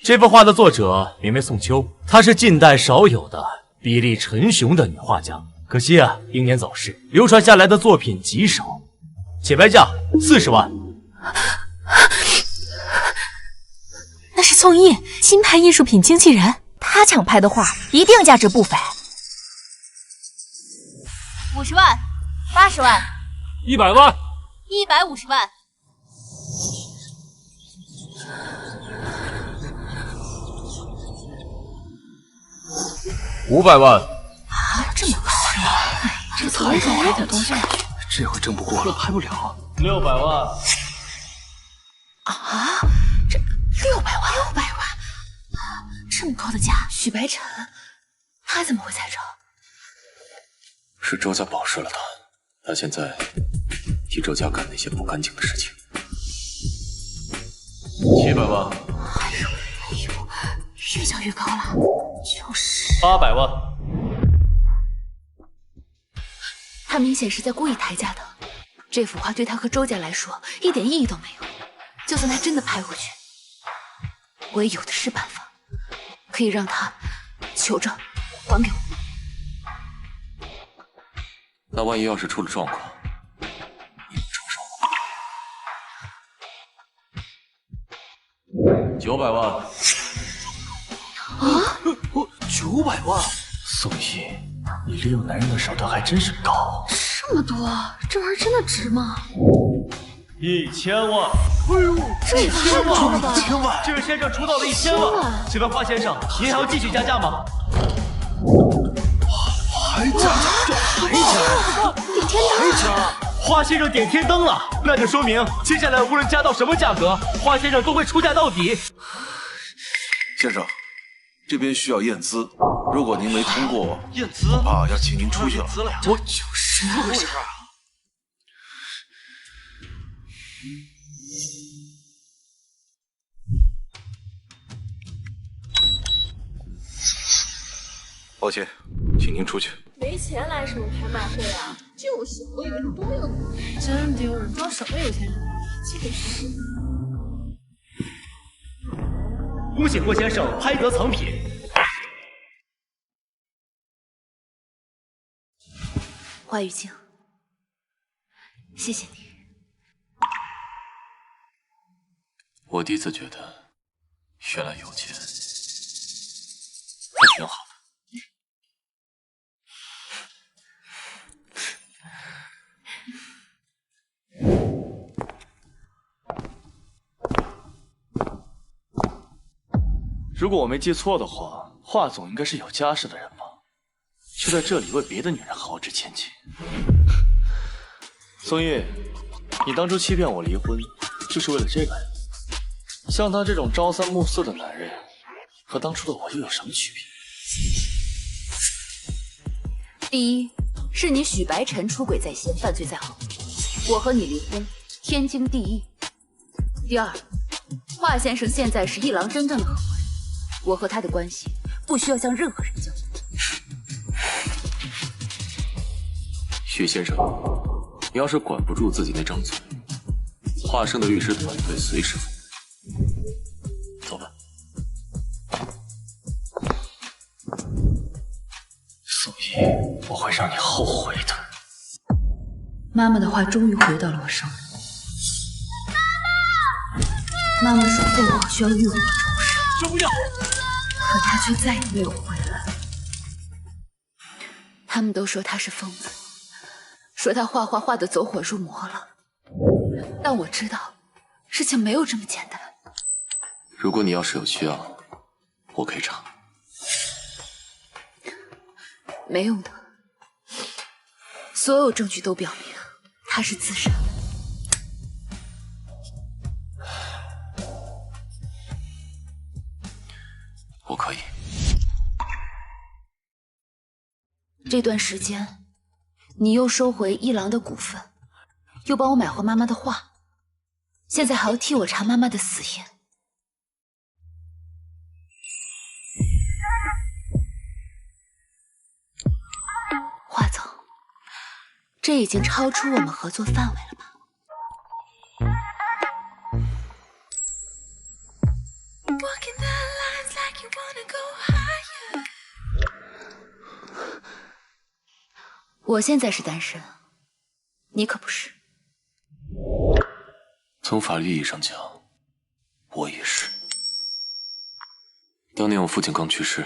这幅画的作者名为宋秋，她是近代少有的比例沉雄的女画家。可惜啊，英年早逝，流传下来的作品极少。起拍价40万。那是宋毅，金牌艺术品经纪人，他抢拍的画一定价值不菲。50万，80万，100万，150万。500万啊，这么高啊！这太高了，这回挣不过了，拍不了。600万啊！这600万，这么高的价，许白尘，他怎么会在这？是周家保释了他，他现在替周家干那些不干净的事情。700万，越叫越高了，就是800万。他明显是在故意抬价的。这幅画对他和周家来说一点意义都没有。就算他真的拍回去，我也有的是办法，可以让他求着还给我。那万一要是出了状况，你承受吗？900万。啊！900万！宋毅，你利用男人的手段还真是高。这么多，这玩意儿真的值吗？1000万！哎呦，这也太高了吧！1000万！这位先生出道了1000万，请问华先生，您还要继续加价吗？还加价？还加？点天灯！还加！华先生点天灯了，那就说明接下来无论加到什么价格，华先生都会出价到底。先生，这边需要验资，如果您没通过，验资啊，要请您出去了。我就是怎么回事啊？抱歉，请您出去。没钱来什么拍卖会啊？就是，我以为是多有钱。真丢人，装什么有钱人？就是。恭喜郭先生拍得藏品。华雨静，谢谢你。我第一次觉得，原来有钱还挺好的。如果我没记错的话，华总应该是有家室的人吧？却在这里为别的女人豪掷千金。宋毅，你当初欺骗我离婚，就是为了这个人？像他这种朝三暮四的男人，和当初的我又有什么区别？第一，是你许白晨出轨在先，犯罪在后，我和你离婚，天经地义。第二，华先生现在是一郎真正的合伙人。我和他的关系不需要向任何人交代。许先生，你要是管不住自己那张嘴，华生的律师团队随时服务。走吧。宋毅，我会让你后悔的。妈妈的话终于回到了我手里。妈妈说凤凰需要浴火重生。不要！可他却再也没有回来。他们都说他是疯子，说他画画画得走火入魔了。但我知道，事情没有这么简单。如果你要是有需要，我可以查。没用的，所有证据都表明他是自杀。我可以。这段时间，你又收回一郎的股份，又帮我买回妈妈的画，现在还要替我查妈妈的死因。华总，这已经超出我们合作范围了吧？我现在是单身，你可不是。从法律意义上讲，我也是。当年我父亲刚去世，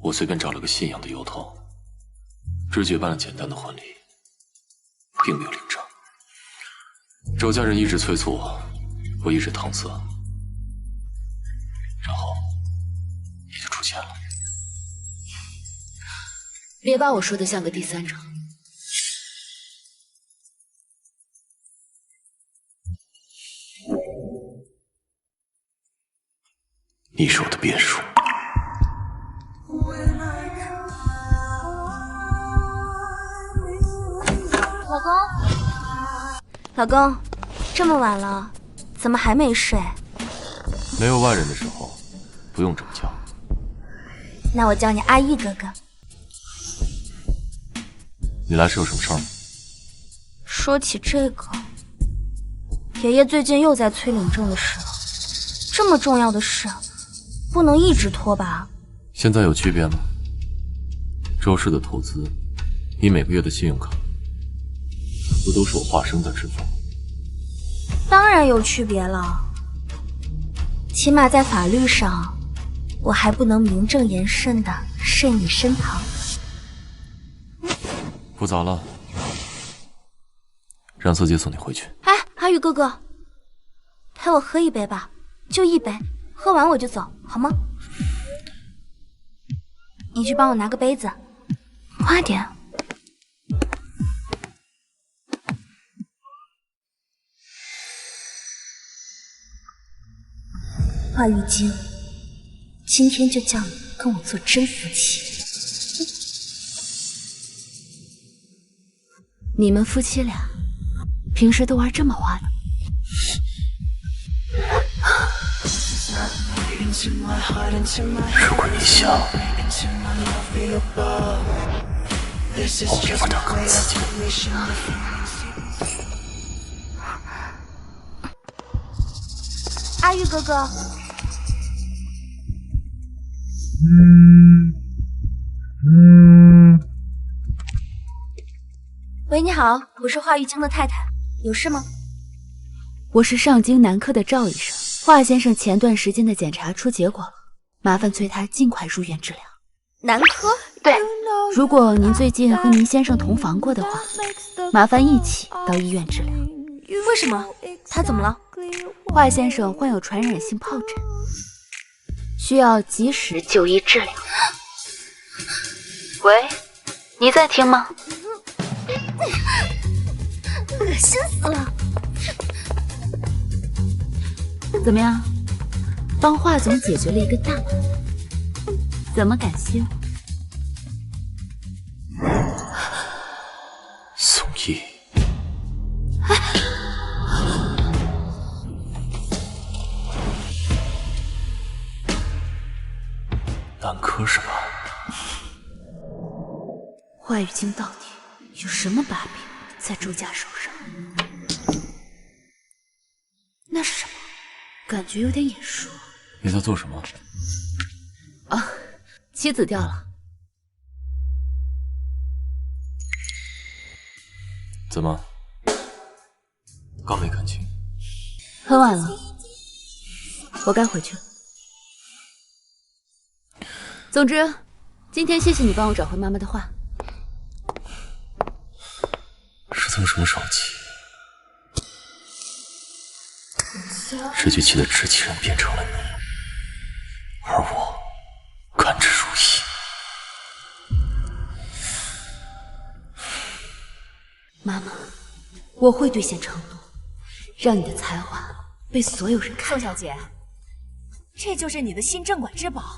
我随便找了个信仰的由头，只举办了简单的婚礼，并没有领证。周家人一直催促我，我一直搪塞，然后也就出钱了。别把我说得像个第三者。你是我的变数。老公，老公，这么晚了，怎么还没睡？没有外人的时候，不用这么叫。那我叫你阿玉哥哥。你来是有什么事儿吗？说起这个，爷爷最近又在催领证的事了。这么重要的事，不能一直拖吧？现在有区别吗？周氏的投资你每个月的信用卡不都是我华生在支付？当然有区别了，起码在法律上，我还不能名正言顺的睡你身旁。不早了，让司机送你回去。哎，阿宇哥哥，陪我喝一杯吧，就一杯，喝完我就走，好吗？你去帮我拿个杯子，快点。华玉京，今天就叫你跟我做真夫妻。你们夫妻俩平时都玩这么花的？如果你想，我比不了更刺激。阿玉哥哥，喂，你好，我是华玉京的太太，有事吗？我是上京南科的赵医生，华先生前段时间的检查出结果了，麻烦催他尽快入院治疗。南科？对，如果您最近和您先生同房过的话，麻烦一起到医院治疗。为什么？他怎么了？华先生患有传染性疱疹，需要及时就医治疗。喂，你在听吗？恶心死了！怎么样，帮华总解决了一个大麻烦，怎么感谢我？宋毅，南科是吧？华玉京到底有什么把柄在周家手上？那是什么？感觉有点眼熟。你在做什么？啊，棋子掉了。怎么？刚没看清？很晚了，我该回去了。总之，今天谢谢你帮我找回妈妈的画。是从什么时候起，这局棋的执棋人变成了你，而我甘之如饴。妈妈，我会兑现承诺，让你的才华被所有人看到。宋小姐，这就是你的新镇馆之宝，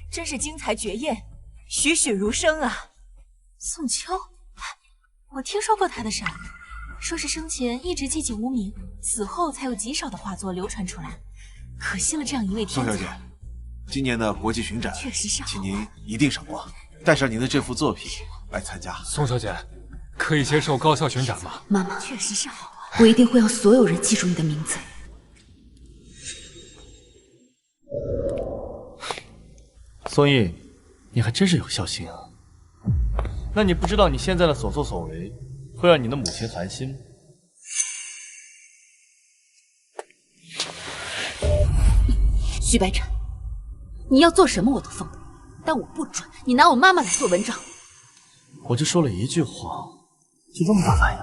真是精彩绝艳，栩栩如生啊！宋秋，我听说过他的事儿，说是生前一直寂寂无名，死后才有极少的画作流传出来，可惜了这样一位天才。宋小姐，今年的国际巡展确实是好，请您一定赏光，带上您的这幅作品来参加。宋小姐，可以接受高校巡展吗？妈妈，确实是好啊，我一定会让所有人记住你的名字。宋毅，你还真是有孝心啊！那你不知道你现在的所作所为会让你的母亲寒心吗？徐白晨，你要做什么我都奉你，但我不准你拿我妈妈来做文章。我就说了一句话，就这么大反应？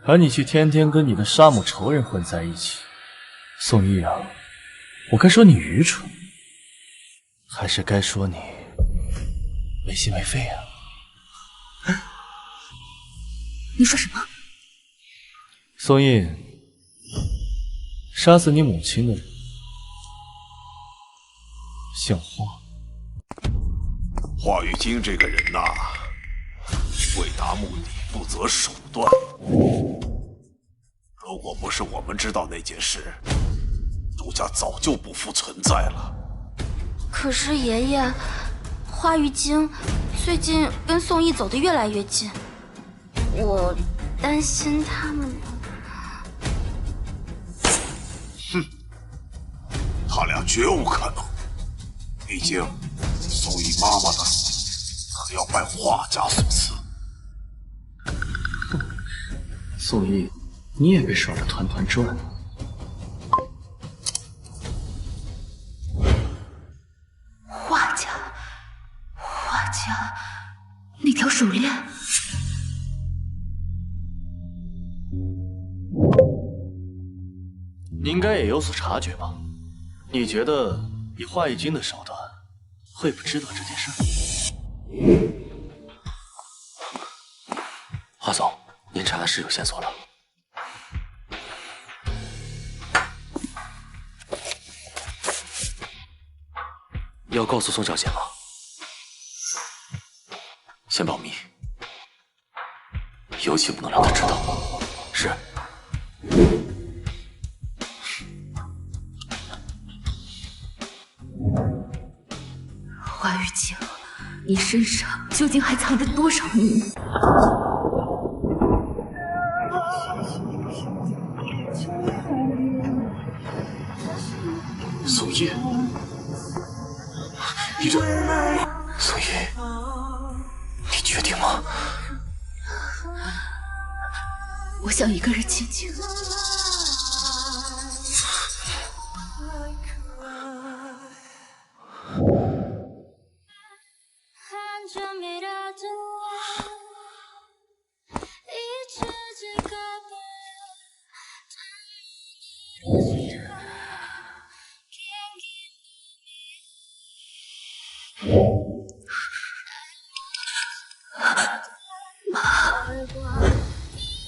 而你却天天跟你的杀母仇人混在一起，宋毅啊，我该说你愚蠢，还是该说你没心没肺啊？你说什么？宋毅，杀死你母亲的人姓华。华玉京这个人呐，为达目的不择手段。如果不是我们知道那件事，周家早就不复存在了。可是爷爷，华玉京最近跟宋毅走得越来越近，我担心他们。哼，他俩绝无可能。毕竟宋毅妈妈的死可要拜画家所赐。宋毅，你也被耍得团团转。画家，那条手链。你应该也有所察觉吧？你觉得以华义君的手段，会不知道这件事？华总，您查的是有线索了。要告诉宋小姐吗？先保密，尤其不能让她知道。是。华玉清，你身上究竟还藏着多少秘密？宋烨，你这……宋烨，你确定吗？我想一个人静静。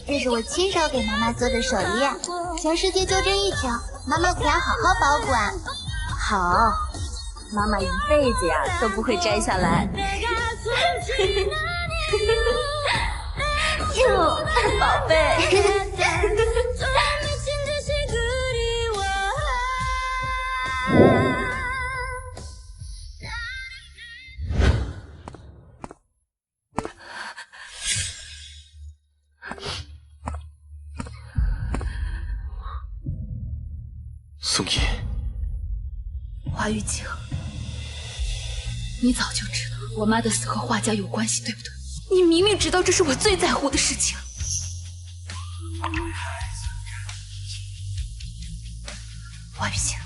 这是我亲手给妈妈做的手链，全世界就这一条，妈妈可要好好保管。好，妈妈一辈子呀都不会摘下来。哟，宝贝。宋烨，华玉清，你早就知道我妈的死和画家有关系，对不对？你明明知道这是我最在乎的事情。华玉清，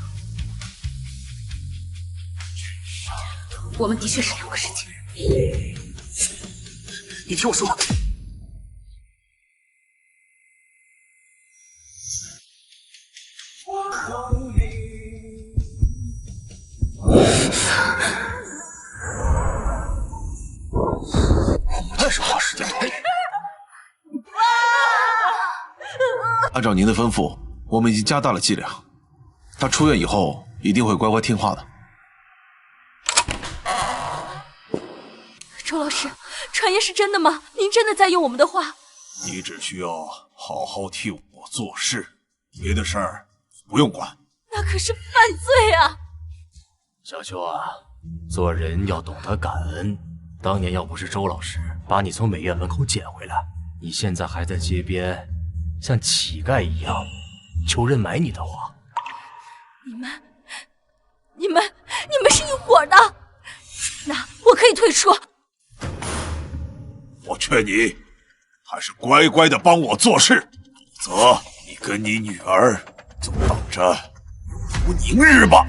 我们的确是两个世界。你听我说。这是画师殿堂。按照您的吩咐，我们已经加大了剂量。他出院以后一定会乖乖听话的。周老师，传言是真的吗？您真的在用我们的画？你只需要好好替我做事，别的事儿不用管。那可是犯罪啊！小秋啊，做人要懂得感恩。当年要不是周老师把你从美院门口捡回来，你现在还在街边像乞丐一样求人买你的画。你们是一伙的，那我可以退出。我劝你还是乖乖的帮我做事，否则你跟你女儿就等着无宁日吧。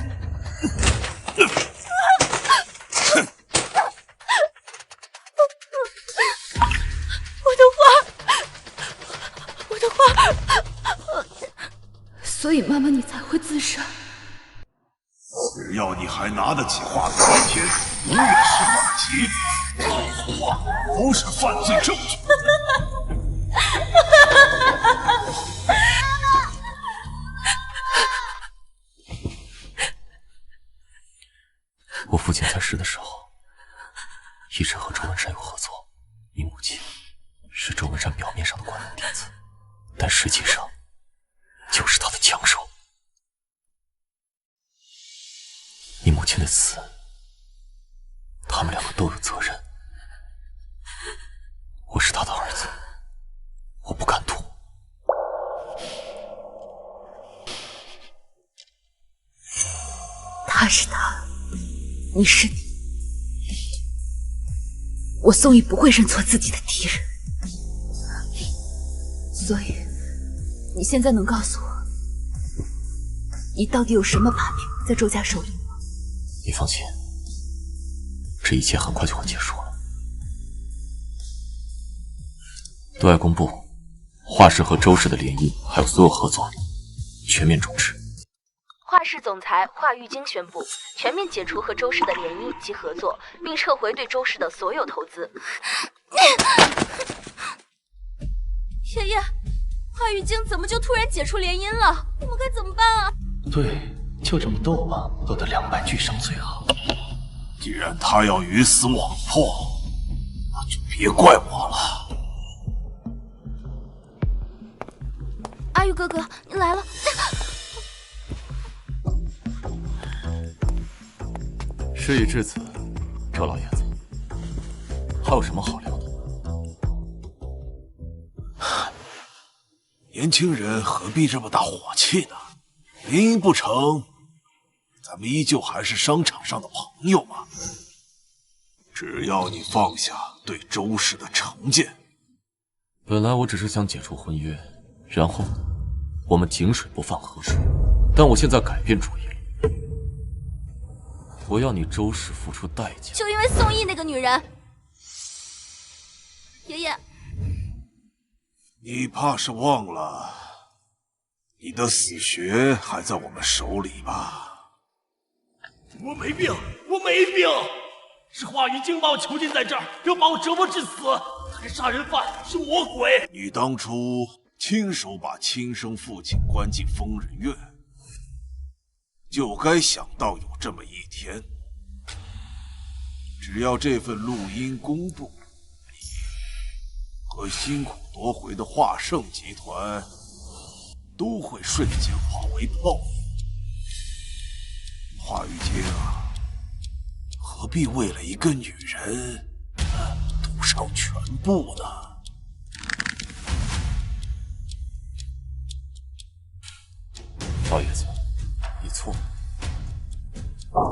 我的画，所以妈妈你才会自杀。只要你还拿得起画的那天，永远是反击。任何画都是犯罪证据。我父亲在世的时候，一直和周文山有合作。你母亲是周文山表面上的关门弟子，但实际上就是他的枪手。你母亲的死，他们两个都有责任。我是他的儿子，我不敢赌。他是他，你是你。我宋义不会认错自己的敌人。所以，你现在能告诉我，你到底有什么把柄在周家手里吗？你放心，这一切很快就会结束了。对外公布，华氏和周氏的联姻还有所有合作全面终止。华氏总裁华玉京宣布全面解除和周氏的联姻及合作，并撤回对周氏的所有投资。爷爷，华玉京怎么就突然解除联姻了？我们该怎么办啊？对，就这么斗吧，斗得两败俱伤最好。既然他要鱼死网破，那就别怪我了。阿玉哥哥，你来了。事已至此，周老爷子，还有什么好聊的？年轻人何必这么大火气呢？联姻不成，咱们依旧还是商场上的朋友嘛。只要你放下对周氏的成见。本来我只是想解除婚约，然后我们井水不犯河水，但我现在改变主意了。我要你周氏付出代价。就因为宋义那个女人，爷爷，你怕是忘了，你的死穴还在我们手里吧？我没病，我没病，是华玉京把我囚禁在这儿，要把我折磨致死。他是杀人犯，是魔鬼。你当初亲手把亲生父亲关进疯人院，就该想到有这么一天，只要这份录音公布，你和辛苦夺回的华盛集团都会瞬间化为泡影。华玉京啊，何必为了一个女人赌上全部呢？老爷子，你错了。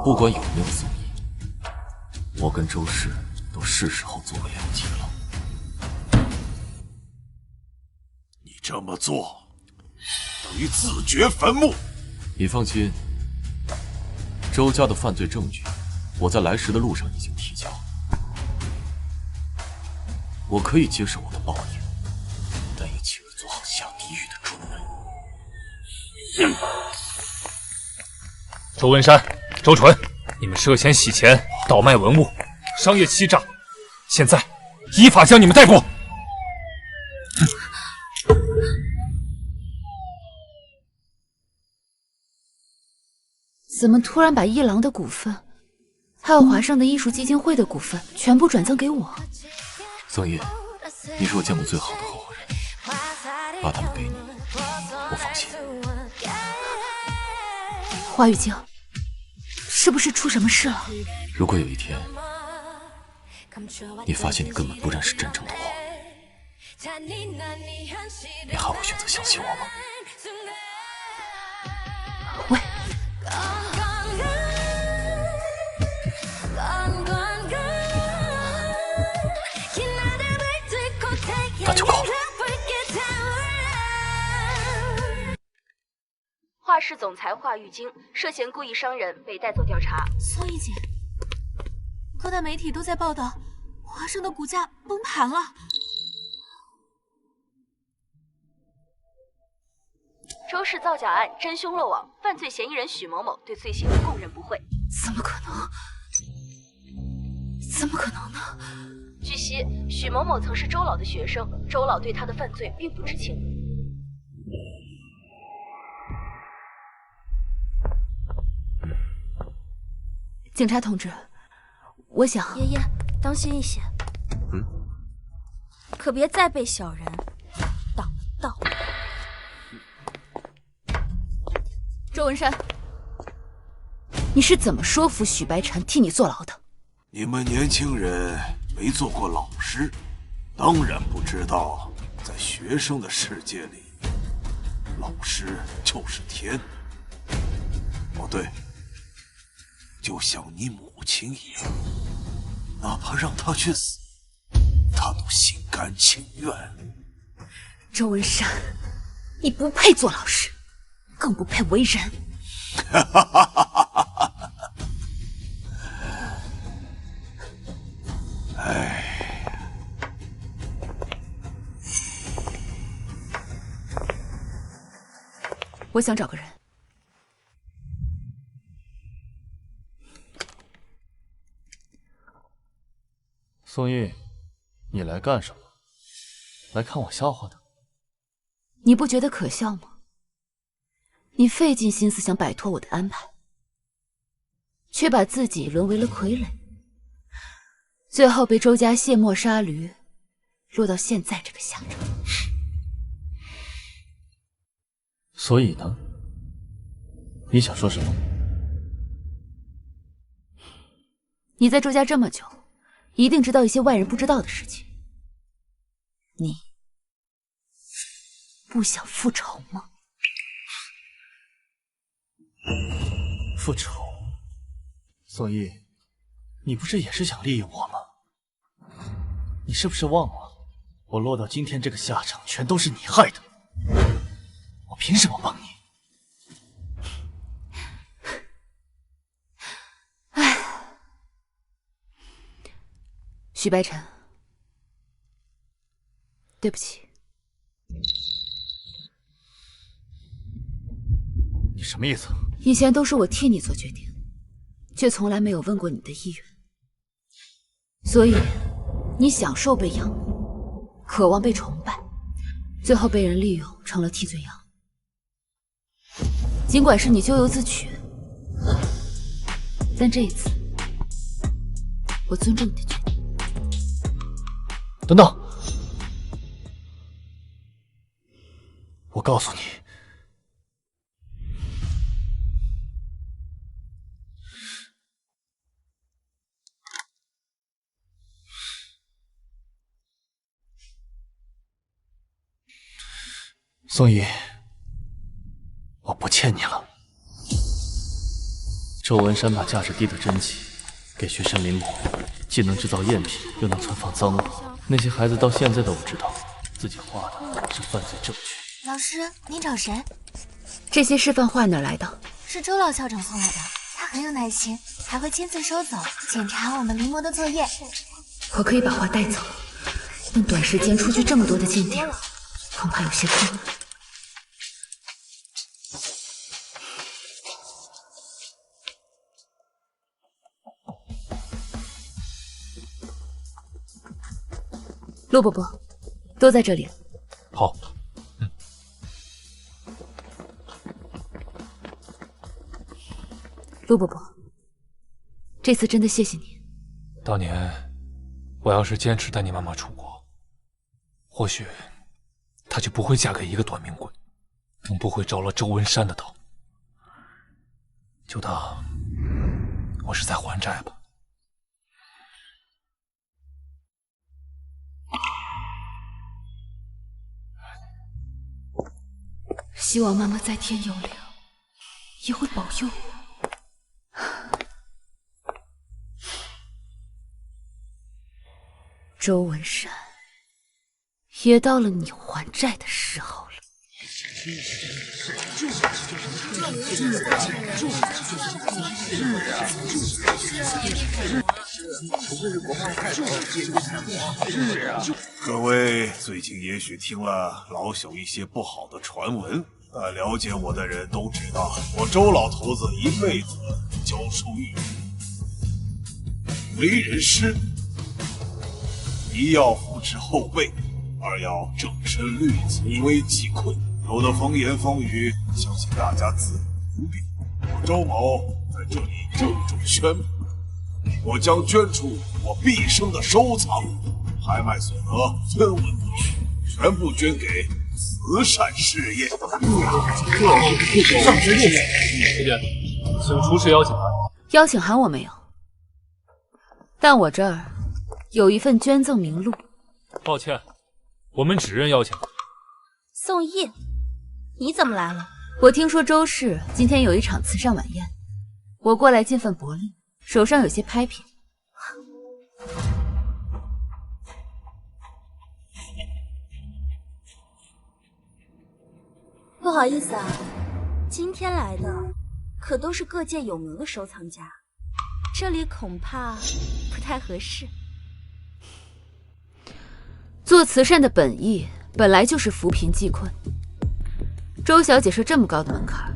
不管有没有宋义，我跟周氏都是时候做个了结了。你这么做等于自掘坟墓。你放心，周家的犯罪证据，我在来时的路上已经提交。我可以接受我的报应，但也请你做好下地狱的准备。周文山、周纯，你们涉嫌洗钱、倒卖文物、商业欺诈，现在依法将你们逮捕。怎么突然把一郎的股份，还有华盛的艺术基金会的股份全部转赠给我？宋义，你是我见过最好的合伙人，把他们给你，我放心。华玉京，是不是出什么事了？如果有一天你发现你根本不认识真正的我，你还会选择相信我吗？喂，那就够了。华氏总裁华玉京涉嫌故意伤人，被带走调查。宋一姐，各大媒体都在报道，华盛的股价崩盘了。周氏造假案真凶落网，犯罪嫌疑人许某某对罪行供认不讳。怎么可能？怎么可能呢？据悉，许某某曾是周老的学生，周老对他的犯罪并不知情。警察同志，我想爷爷当心一些，可别再被小人挡道。周文山，你是怎么说服许白婵替你坐牢的？你们年轻人没做过老师，当然不知道，在学生的世界里，老师就是天。哦对，就像你母亲一样，哪怕让她去死，心甘情愿。周文山，你不配做老师，更不配为人。哎，我想找个人。宋玉，你来干什么？来看我笑话的？你不觉得可笑吗？你费尽心思想摆脱我的安排，却把自己沦为了傀儡，最后被周家卸磨杀驴，落到现在这个下场。所以呢？你想说什么？你在周家这么久，一定知道一些外人不知道的事情。你不想复仇吗？复仇？宋毅，你不是也是想利用我吗？你是不是忘了，我落到今天这个下场，全都是你害的？我凭什么帮你？唉，许白晨，对不起。你什么意思？以前都是我替你做决定，却从来没有问过你的意愿，所以你享受被仰慕，渴望被崇拜，最后被人利用成了替罪羊。尽管是你咎由自取，但这一次我尊重你的决定。等等，我告诉你，宋毅，我不欠你了。周文山把价值低的真迹给学生临摹，既能制造赝品，又能存放赃物。那些孩子到现在都不知道自己画的是犯罪证据。老师，您找谁？这些示范画哪来的？是周老校长送来的，他很有耐心，还会亲自收走，检查我们临摹的作业。我可以把画带走，但短时间出去这么多的鉴定，恐怕有些困难。陆伯伯，都在这里。好。陆伯伯，这次真的谢谢你。当年我要是坚持带你妈妈出国，或许她就不会嫁给一个短命鬼，更不会着了周文山的道。就当我是在还债吧。希望妈妈在天有灵，也会保佑我。周文山，也到了你还债的时候了。各位最近也许听了老朽一些不好的传闻，但了解我的人都知道，我周老头子一辈子教书育人，为人师，一要扶持后辈，二要正身律己，无危即困。有的风言风语，相信大家自不必。我周某在这里郑重宣布，我将捐出我毕生的收藏，拍卖所得分文不取，全部捐给慈善事业。上职业，谢谢，请出示邀请函。邀请函我没有，但我这儿有一份捐赠名录。抱歉，我们只认邀请函。宋毅，你怎么来了？我听说周氏今天有一场慈善晚宴，我过来尽份薄力，手上有些拍品。不好意思啊，今天来的可都是各界有名的收藏家，这里恐怕不太合适。做慈善的本意本来就是扶贫济困，周小姐设这么高的门槛，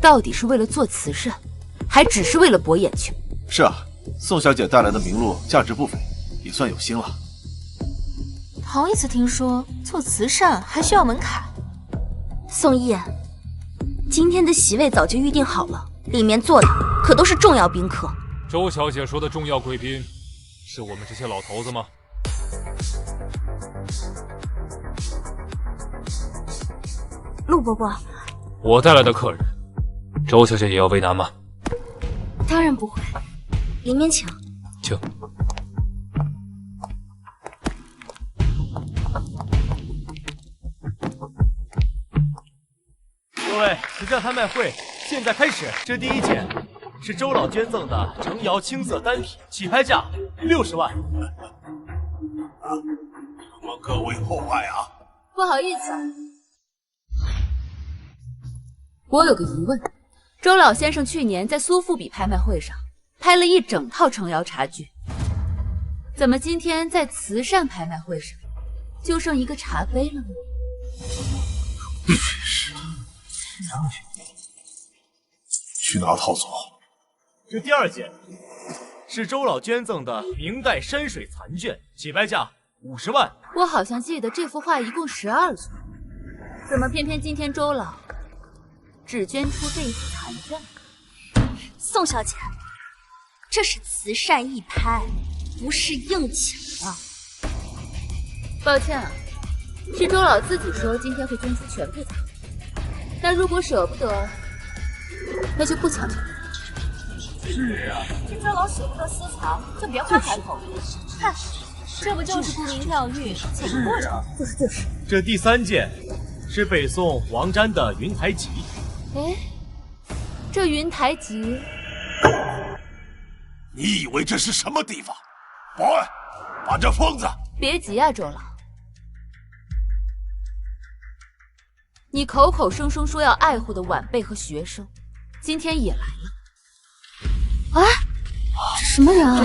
到底是为了做慈善，还只是为了博眼球？是啊，宋小姐带来的名录价值不菲，也算有心了。头一次听说做慈善还需要门槛。宋毅，今天的席位早就预定好了，里面坐的可都是重要宾客。周小姐说的重要贵宾，是我们这些老头子吗？陆伯伯，我带来的客人，周小姐也要为难吗？当然不会，里面请。请。各位，慈善拍卖会现在开始。这第一件是周老捐赠的程瑶青色单品，起拍价60万。什么各位后爱啊？不好意思，我有个疑问。周老先生去年在苏富比拍卖会上拍了一整套程瑶茶具，怎么今天在慈善拍卖会上就剩一个茶杯了呢？真是的，去哪套走？这第二件是周老捐赠的明代山水残卷，起拍价50万。我好像记得这幅画一共12组，怎么偏偏今天周老只捐出这一幅残卷？宋小姐，这是慈善义拍，不是硬抢啊！抱歉啊，是周老自己说今天会捐出全部藏品，但如果舍不得，那就不抢了。是啊，这周老舍不得私藏，就别花开口。看，这不就是沽名钓誉，请个过程？就是。这第三件是北宋王瞻的《云台集》。哎，这云台集，你以为这是什么地方？保安，把这疯子！别急啊，周老，你口口声声说要爱护的晚辈和学生，今天也来了。啊，这什么人啊？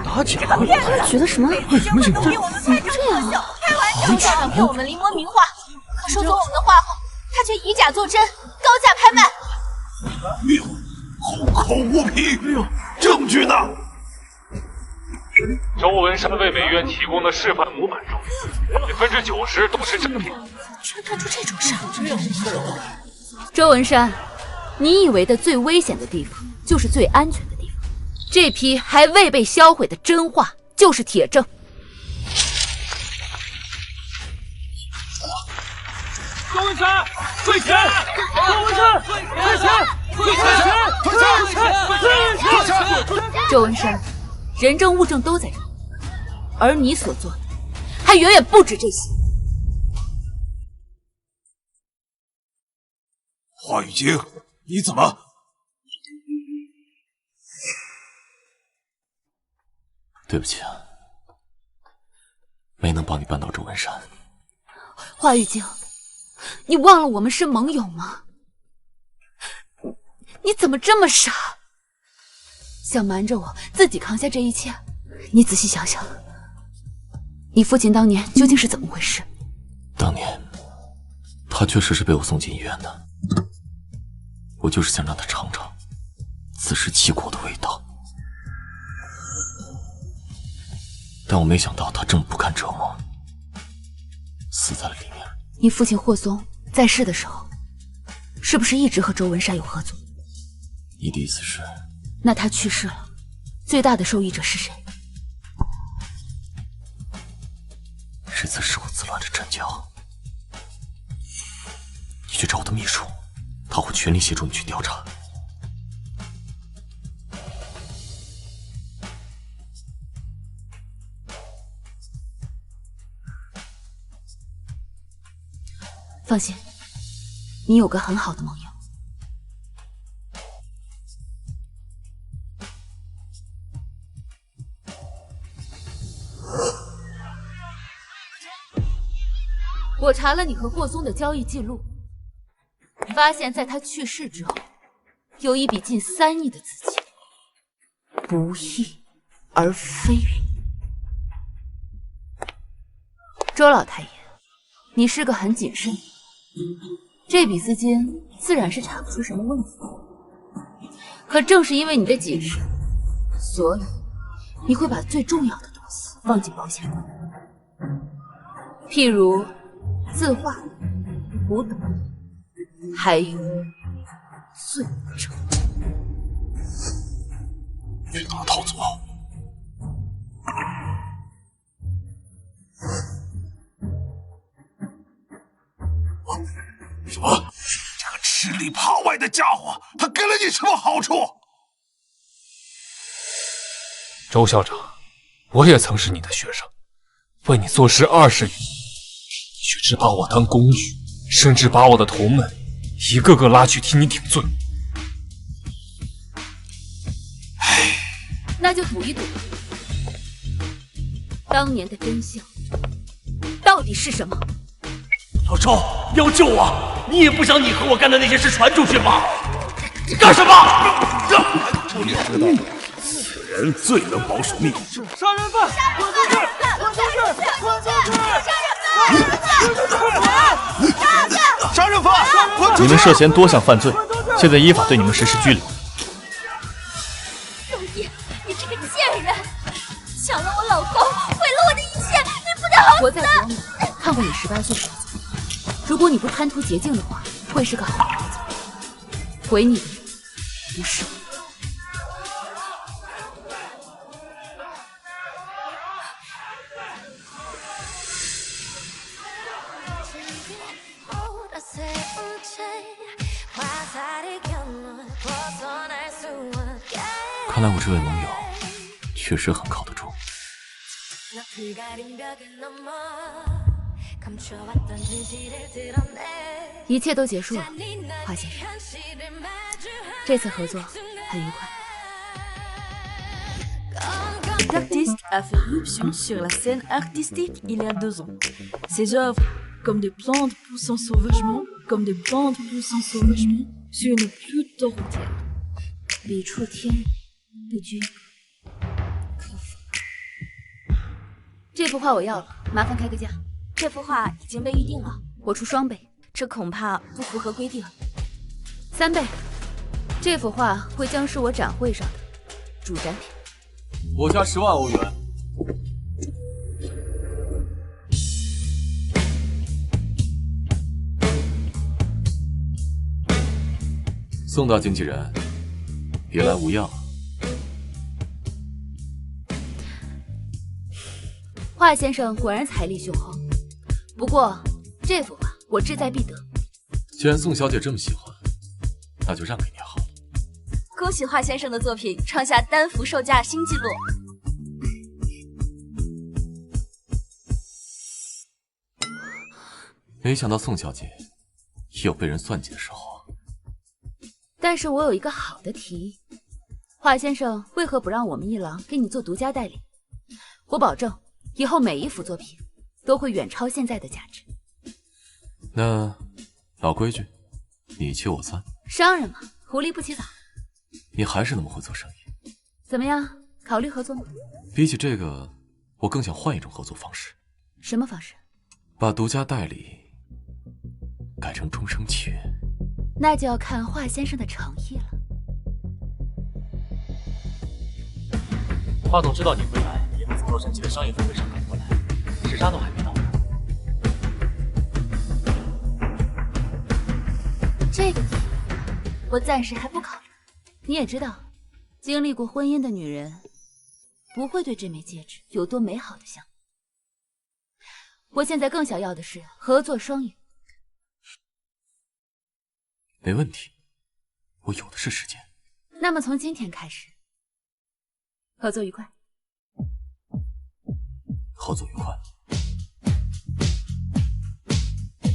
打假！他觉得什么？什么情况？怎么这样？开玩笑！校长骗我们临摹名画，可收走我们的画后，他却以假作真，高价拍卖。哎呦，厚口无凭！哎呦，证据呢？周文山为美院提供的示范模板中，90%都是真品。居然干出这种事儿！周文山，你以为的最危险的地方就是最安全的地方。这批还未被销毁的真画就是铁证。周文山，退钱！周文山，退钱！退钱！周文山，人证物证都在这里，而你所做的还远远不止这些。华雨晶，你怎么？对不起啊，没能帮你办到周文山。华雨晶，你忘了我们是盟友吗？你怎么这么傻？想瞒着我自己扛下这一切？你仔细想想，你父亲当年究竟是怎么回事？当年他确实是被我送进医院的，我就是想让他尝尝自食其果的味道，但我没想到他这么不堪折磨，死在了里面。你父亲霍松在世的时候，是不是一直和周文山有合作？你的意思是？那他去世了，最大的受益者是谁？是自食我自乱的陈娇。你去找我的秘书，他会全力协助你去调查。放心，你有个很好的盟友。我查了你和霍松的交易记录，发现在他去世之后，有一笔近3亿的资金，不翼而飞了。周老太爷，你是个很谨慎的人，这笔资金自然是查不出什么问题。可正是因为你的谨慎，所以你会把最重要的东西放进保险柜，譬如字画、古董，还有罪证。去哪套组？什么？这个吃里扒外的家伙，他给了你什么好处？周校长，我也曾是你的学生，为你做事20余年，你却只把我当工具，甚至把我的同门一个个拉去替你顶罪。那就赌一赌，当年的真相到底是什么？老周，你要救我！你也不想你和我干的那些事传出去吗？你干什么？你知道，此人最能保守秘密。杀人犯！滚出去！滚出去！滚出去！杀人犯！你们涉嫌多项犯罪，现在依法对你们实施拘留。周烨，你这个贱人，抢了我老公，毁了我的一切，你不得好死！我在国内看过你18岁时的作品，如果你不贪图捷径的话，会是个好孩子。毁你的人不是我。看来我这位盟友确实很靠得住。一切都结束了，华先生，这次合作很愉快。 L'artiste a fait irruption sur la scène artistique il y a 2 ans. Ses œuvres, comme des plantes poussant sauvagement, sur une pluie torrentielle. 笔触天人，不拘可否。这幅画我要了，麻烦开个价。这幅画已经被预定了，我出双倍，这恐怕不符合规定。3倍，这幅画会将是我展会上的主展品。 我加10万欧元。宋大经纪人，别来无恙。华先生果然财力雄厚，不过这幅画我志在必得。既然宋小姐这么喜欢，那就让给你好了。 恭喜华先生的作品创下单幅售价新纪录。没想到宋小姐也有被人算计的时候啊！但是我有一个好的提议，华先生为何不让我们一郎给你做独家代理？我保证以后每一幅作品都会远超现在的价值。那老规矩，你7我3。商人嘛，狐狸不起早。 你还是那么会做生意，怎么样？考虑合作吗？比起这个，我更想换一种合作方式。什么方式？把独家代理改成终生契约。那就要看华先生的诚意了。华总知道你会来，也会从洛杉矶的商业峰会上赶过来，时差都还没到。这个题我暂时还不考虑。 你也知道，经历过婚姻的女人不会对这枚戒指有多美好的想法。我现在更想要的是合作双赢。没问题，我有的是时间。那么从今天开始，合作愉快。合作愉快。